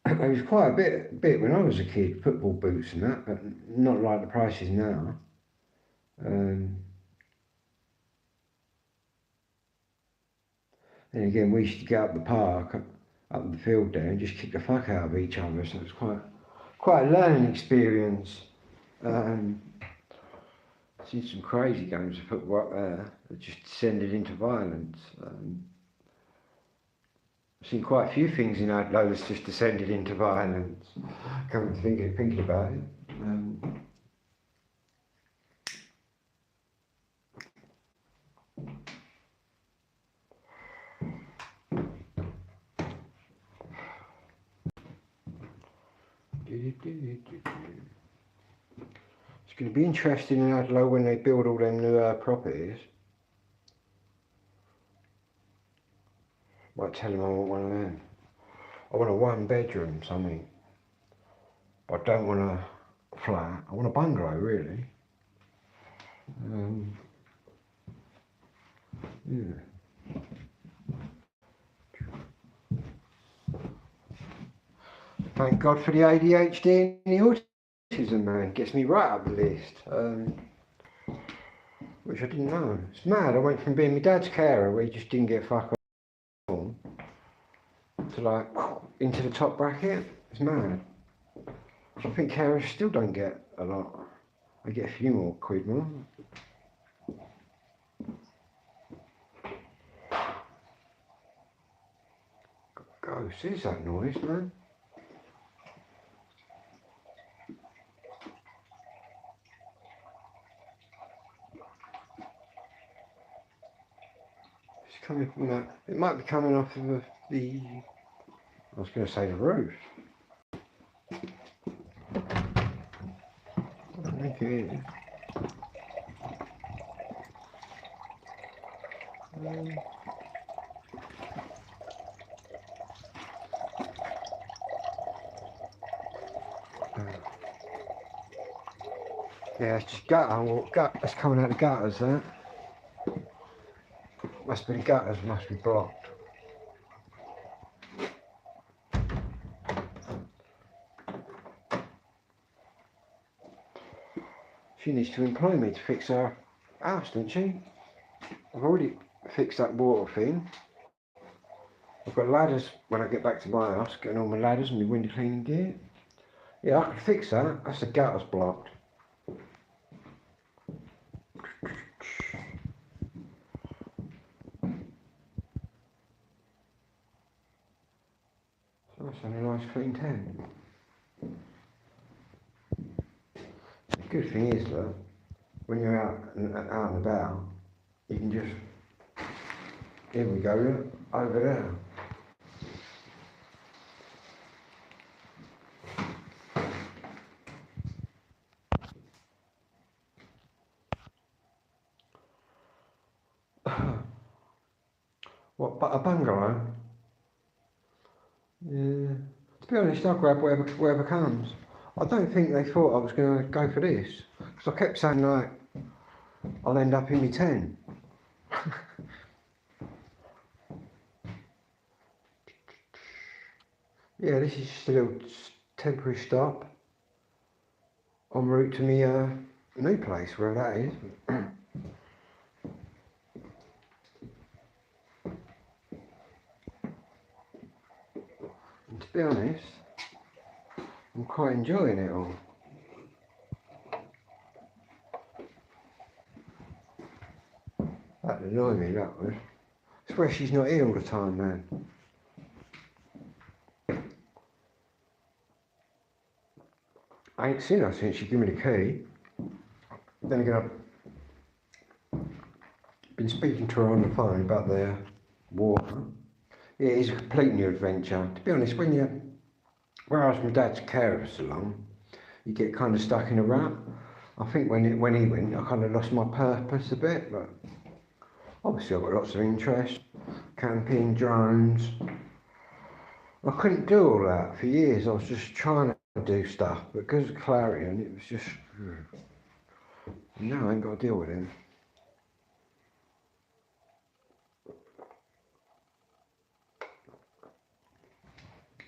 Speaker 1: It was quite a bit when I was a kid, football boots and that, but not like the prices now. Then again, we used to get up the park, up the field there, and just kick the fuck out of each other, so it was quite a learning experience. I've seen some crazy games of football up there that just descended into violence. I've seen quite a few things in Adelaide that's just descended into violence. Coming to thinking about it. It's going to be interesting in Adelaide when they build all them new properties. Might tell them I want one of them. I want a 1-bedroom something. I don't want a flat. I want a bungalow, really. Yeah. Thank God for the ADHD and the autism, man. Gets me right up the list. Which I didn't know. It's mad. I went from being my dad's carer, where he just didn't get fuck on, to like into the top bracket. It's mad. I think carers still don't get a lot. I get a few more quid more. Ghost, is that noise, man? It's coming from that. It might be coming off of the. I was going to say the roof. I don't think it is. Yeah, it's just gutter. It's coming out the gutters, that. Must be the gutters, must be blocked. She needs to employ me to fix her house, doesn't she? I've already fixed that water thing. I've got ladders when I get back to my house, getting all my ladders and my window cleaning gear. Yeah, I can fix that. That's the gutters blocked. So that's a nice clean tent. The good thing is that when you're out and about, you can just, here we go, look, over there. What, but a bungalow? Yeah. To be honest, I'll grab whatever comes. I don't think they thought I was going to go for this. Because I kept saying, like, I'll end up in my tent. Yeah, this is just a little temporary stop en route to my new place, where that is. And to be honest, I'm quite enjoying it all. That annoyed me, that was. I swear she's not here all the time, man. I ain't seen her since she gave me the key. Then again, I've been speaking to her on the phone about the water. Yeah, it's a complete new adventure. To be honest, whereas my dad's carer for so long, you get kind of stuck in a rut. I think when he went, I kind of lost my purpose a bit, but obviously I've got lots of interest. Camping, drones. I couldn't do all that for years. I was just trying to do stuff, but because of Clarion, it was just, no, I ain't got to deal with him.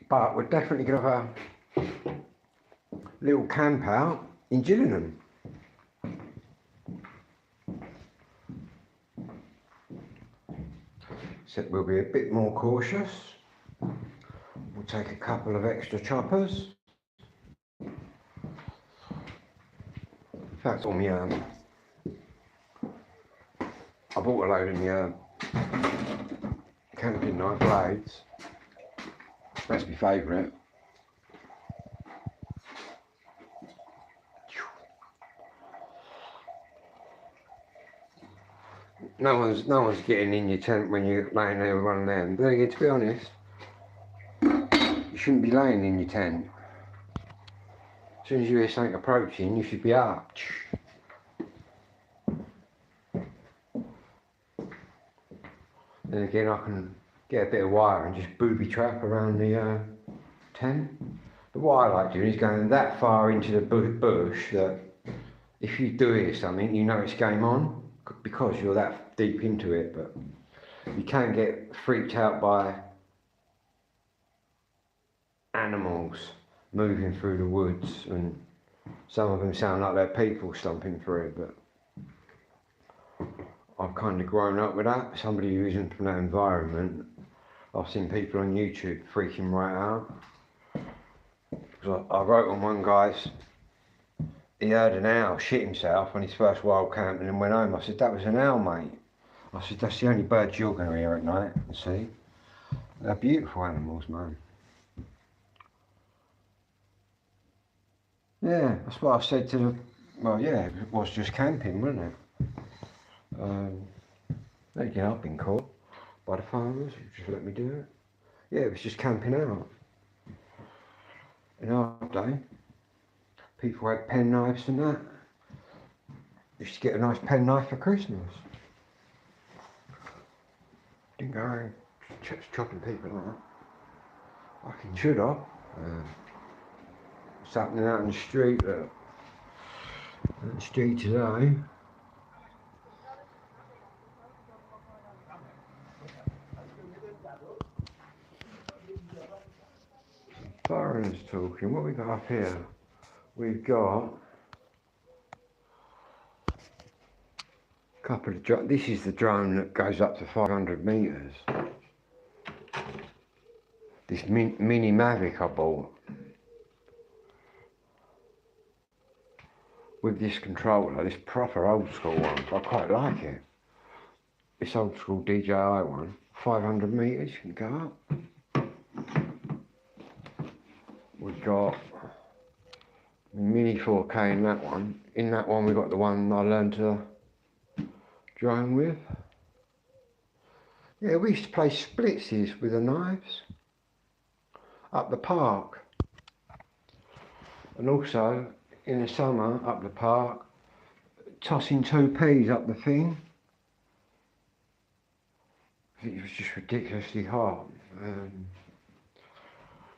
Speaker 1: But we're definitely going to have a little camp out in Gillingham. Except we'll be a bit more cautious. We'll take a couple of extra choppers. In fact, all my, I bought a load of my camping knife blades. That's my favourite. No one's getting in your tent when you're laying there with one of them. But again, to be honest, you shouldn't be laying in your tent. As soon as you hear something approaching, you should be up. Then again, I can get a bit of wire and just booby trap around the tent. But what I like doing is going that far into the bush that if you do hear something, you know it's game on because you're that deep into it. But you can get freaked out by animals moving through the woods, and some of them sound like they're people stomping through, but I've kind of grown up with that. Somebody who isn't from that environment, I've seen people on YouTube freaking right out. Because I wrote on one guy's, he heard an owl shit himself on his first wild camp and then went home. I said, that was an owl, mate. I said, that's the only birds you're going to hear at night and see. They're beautiful animals, man. Yeah, that's what I said to the, well, yeah, it was just camping, wasn't it? Again, I've been caught by the farmers who just let me do it. Yeah, it was just camping out. In our day, people had pen knives and that. Used to get a nice pen knife for Christmas. Didn't go around chopping people like that. I can should have. What's happening out in the street? On the street today. Foreigners talking. What we got up here? We've got Couple of this is the drone that goes up to 500 metres. This mini Mavic I bought with this controller, this proper old school one. I quite like it. This old school DJI one, 500 metres, you can go up. We've got mini 4K in that one. In that one we got the one I learned to drone with. Yeah, we used to play splitsies with the knives up the park, and also in the summer up the park tossing 2Ps up the thing. It was just ridiculously hot.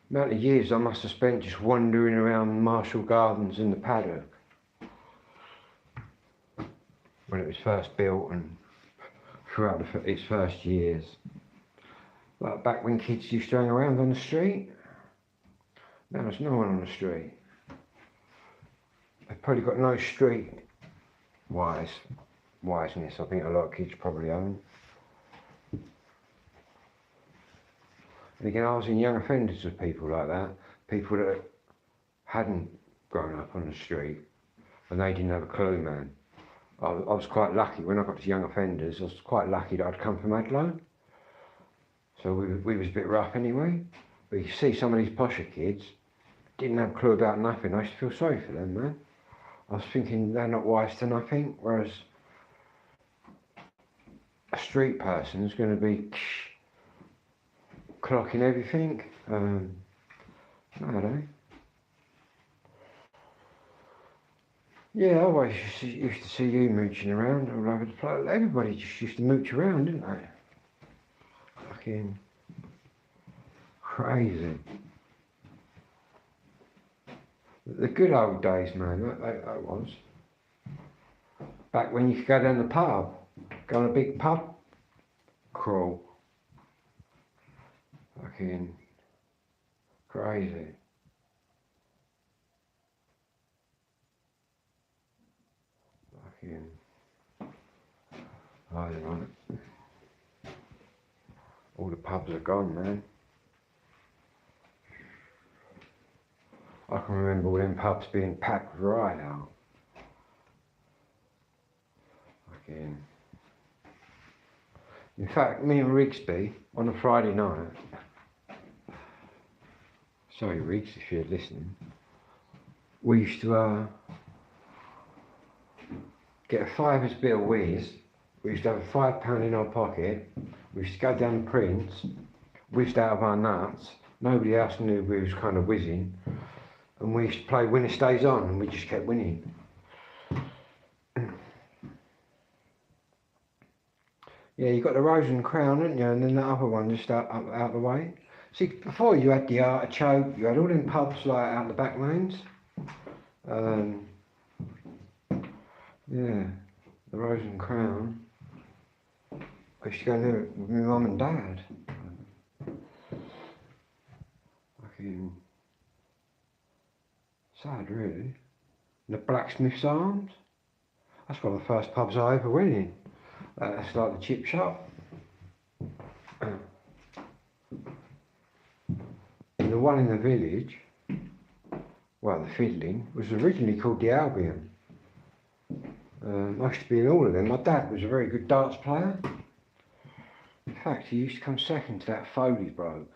Speaker 1: Amount of years I must have spent just wandering around Marshall Gardens in the paddock when it was first built and throughout its first years. Like back when kids used to hang around on the street. Now there's no one on the street. They've probably got no street wiseness. I think a lot of kids probably own. And again, I was in young offenders with people like that, people that hadn't grown up on the street, and they didn't have a clue, man. I was quite lucky when I got to young offenders. I was quite lucky that I'd come from Adlow, so we was a bit rough anyway. But you see some of these posher kids didn't have a clue about nothing. I used to feel sorry for them, man. I was thinking they're not wise to nothing, whereas a street person is going to be clocking everything. I don't know. Yeah, I always used to see you mooching around all over the place. Everybody just used to mooch around, didn't they? Fucking crazy. The good old days, man, that was. Back when you could go down the pub, go on a big pub crawl. Fucking crazy. Fucking, I don't know. All the pubs are gone, man. I can remember all them pubs being packed right out. Fucking. In fact, me and Rigsby on a Friday night. Sorry, Riggs, if you're listening. We used to get a fiver's bit of whiz. We used to have a £5 in our pocket. We used to go down the Prince, whizzed out of our nuts. Nobody else knew we was kind of whizzing. And we used to play Winner Stays On, and we just kept winning. Yeah, you got the Rose and Crown, hadn't you? And then the other one just out the way. See, before you had the Artichoke, you had all them pubs like out the back lanes. Yeah, the Rose and Crown. I used to go there with my mum and dad. Fucking sad, really. And the Blacksmith's Arms. That's one of the first pubs I ever went in. That's like the chip shop. And the one in the village, well, the Fiddling, was originally called the Albion. I used to be in all of them. My dad was a very good darts player. In fact, he used to come second to that Foley bloke,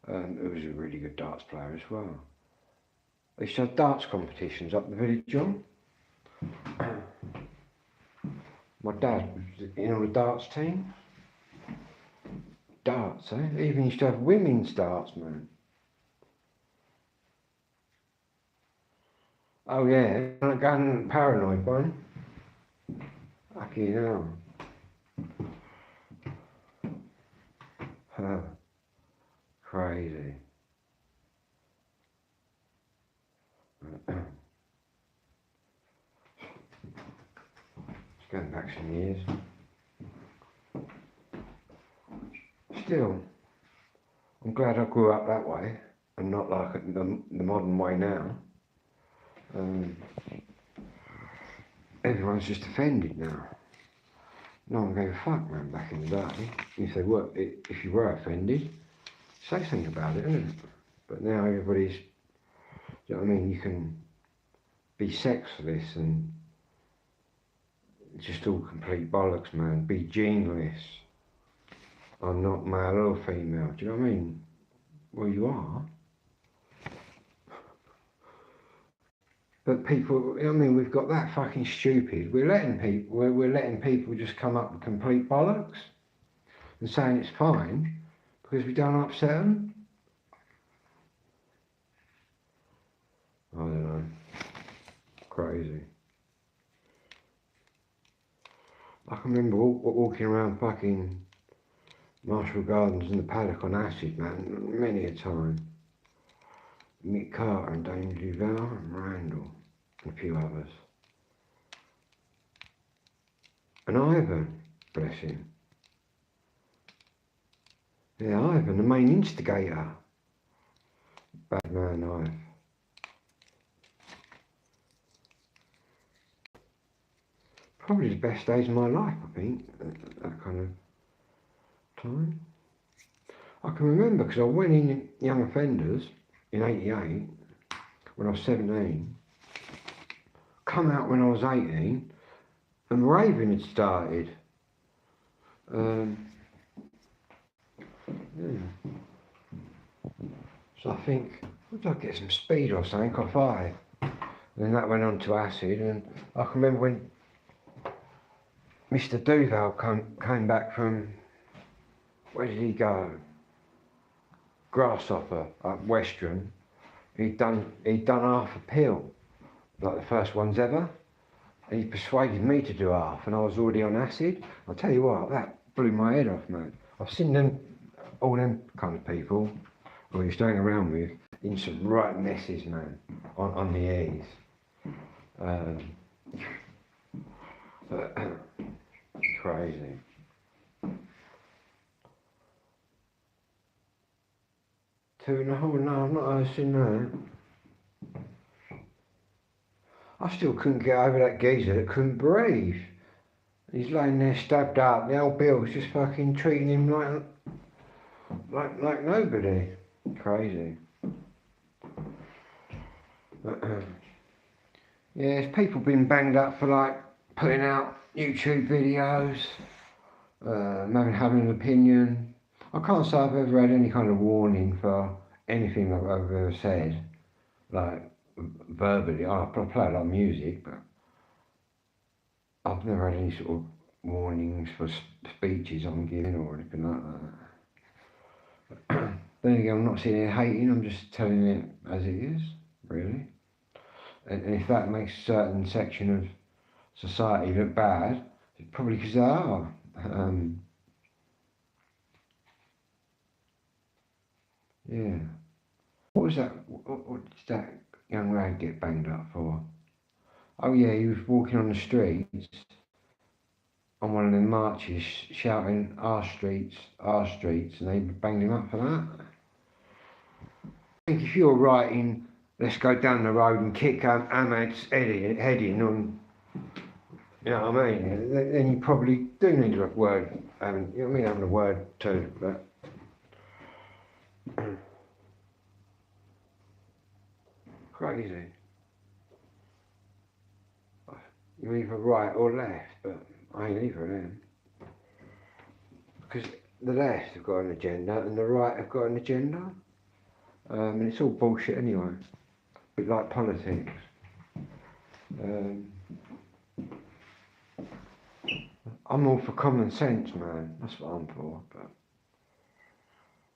Speaker 1: who was a really good darts player as well. They used to have darts competitions up the village on. My dad was in all the darts team. Darts, eh? They even used to have women's darts, man. Oh yeah, I'm going paranoid one. Fucking hell. Huh. Crazy. It's going back some years. Still, I'm glad I grew up that way and not like the modern way now. Everyone's just offended now. No one gave a fuck, man, back in the day. If you were offended, say something about it, innit? But now everybody's, you know what I mean, you can be sexless and just all complete bollocks, man. Be geneless. I'm not male or female, do you know what I mean? Well, you are. But people, you know what I mean, we've got that fucking stupid. We're letting people just come up with complete bollocks and saying it's fine because we don't upset them. I don't know. Crazy. I can remember walking around fucking Marshall Gardens in the paddock on acid, man, many a time. Mick Carter and Dame Duval and Randall and a few others. And Ivan, bless him. Yeah, Ivan, the main instigator. Bad man, Ivan. Probably the best days of my life, I think, at that kind of time. I can remember because I went in Young Offenders in '88 when I was 17, come out when I was 18, and raving had started. Yeah. So I think, what did I get, some speed or something off I? And then that went on to acid, and I can remember when Mr. Duval came back from, where did he go? Grasshopper up Western. He'd done half a pill, like the first ones ever. And he persuaded me to do half, and I was already on acid. I'll tell you what, that blew my head off, man. I've seen them, all them kind of people who he's hanging around with, in some right messes, man, on the ears. Crazy. Two in the hole? No, I've not seen that. I still couldn't get over that geezer that couldn't breathe. He's laying there stabbed up. The old Bill's just fucking treating him like nobody. Crazy. Yeah, there's people been banged up for like putting out YouTube videos, having an opinion. I can't say I've ever had any kind of warning for anything I've ever said, like verbally. I play a lot of music, but I've never had any sort of warnings for speeches I'm giving or anything like that. Then again, I'm not sitting here hating, I'm just telling it as it is, really. And if that makes a certain section of society look bad, it's probably because they are. Yeah. What was that? What did that young lad get banged up for? Oh yeah, he was walking on the streets on one of the marches shouting our streets, and they banged him up for that. I think if you're writing, let's go down the road and kick Ahmad's head in on, you know what I mean, then you probably do need a word, you know what I mean, having a word too, but crazy. You're either right or left, but I ain't either of them. Because the left have got an agenda and the right have got an agenda. And it's all bullshit anyway. A bit like politics. I'm all for common sense, man. That's what I'm for, but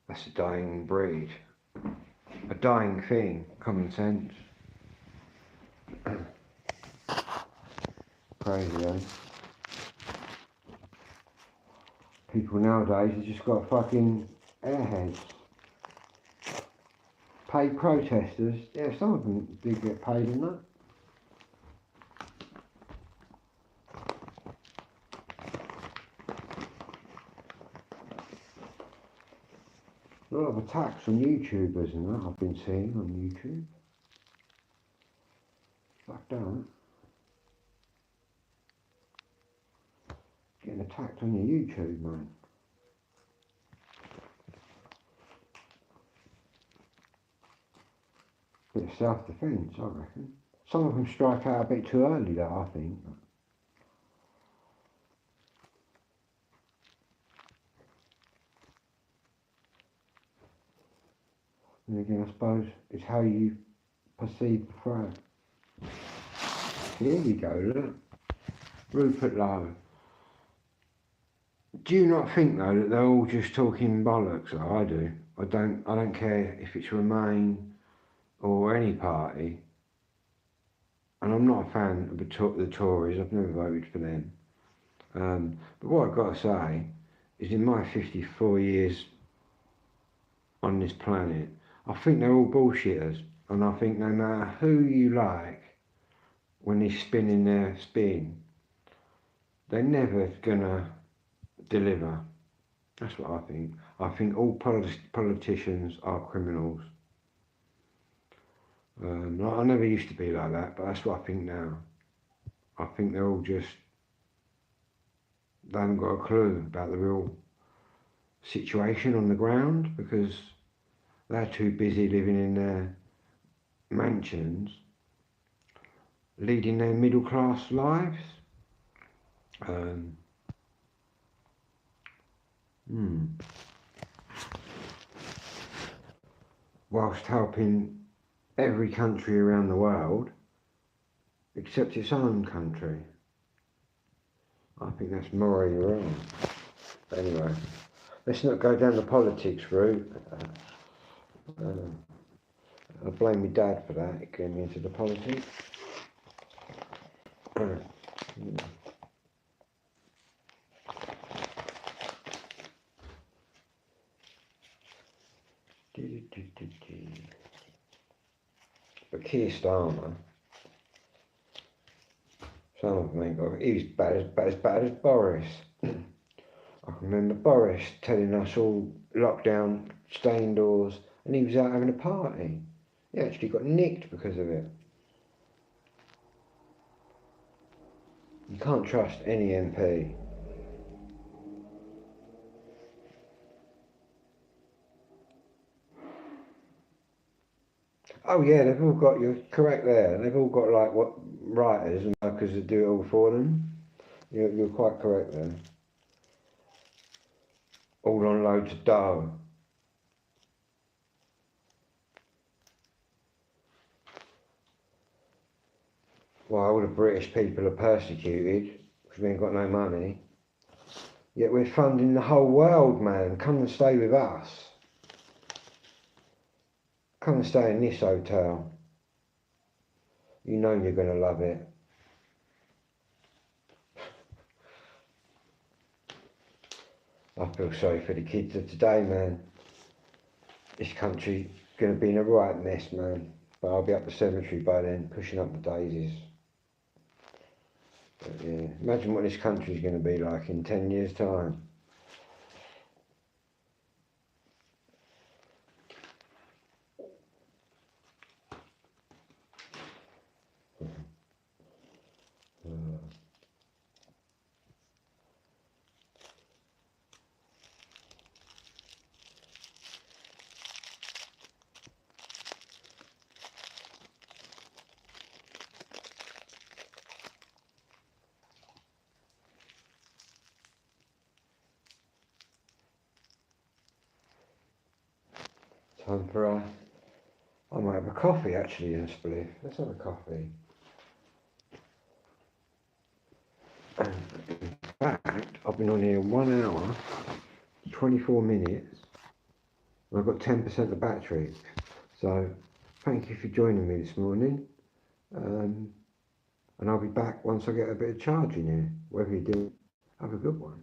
Speaker 1: that's a dying breed. A dying thing, common sense. Crazy, eh? People nowadays have just got fucking airheads. Paid protesters, yeah, some of them did get paid in that. A lot of attacks on YouTubers and that I've been seeing on YouTube. Fuck that. Getting getting attacked on your YouTube, man. Bit of self-defence, I reckon. Some of them strike out a bit too early, though, I think. And again, I suppose it's how you perceive the threat. Here we go, look. Rupert Lowe. Do you not think though that they're all just talking bollocks? Oh, I do. I don't care if it's Remain or any party. And I'm not a fan of the Tories. I've never voted for them. But what I've got to say is, in my 54 years on this planet, I think they're all bullshitters. And I think no matter who you like, when they're spinning their spin, they're never gonna deliver. That's what I think. I think all politicians are criminals. I never used to be like that, but that's what I think now. I think they're all just, they haven't got a clue about the real situation on the ground, because they're too busy living in their mansions, leading their middle class lives. Whilst helping every country around the world except its own country. I think that's morally wrong. But anyway, let's not go down the politics route. I blame my dad for that, getting me into the politics. But Keir Starmer, some of them ain't got, he was as bad as Boris. I can remember Boris telling us all lockdown, stay indoors, and he was out having a party. He actually got nicked because of it. You can't trust any MP. Oh yeah, they've all got, you're correct there, they've all got like what writers and workers that do it all for them. You're quite correct there. All on loads of dough. While all the British people are persecuted because we ain't got no money, yet we're funding the whole world, man. Come and stay with us. Come and stay in this hotel. You know you're going to love it. I feel sorry for the kids of today, man. This country's going to be in a right mess, man. But I'll be up the cemetery by then, pushing up the daisies. But yeah, imagine what this country's going to be like in 10 years' time. Time for I might have a coffee actually in a spliff. Let's have a coffee. In fact, I've been on here 1 hour, 24 minutes, and I've got 10% of battery. So thank you for joining me this morning. And I'll be back once I get a bit of charge in here. Whatever you do, have a good one.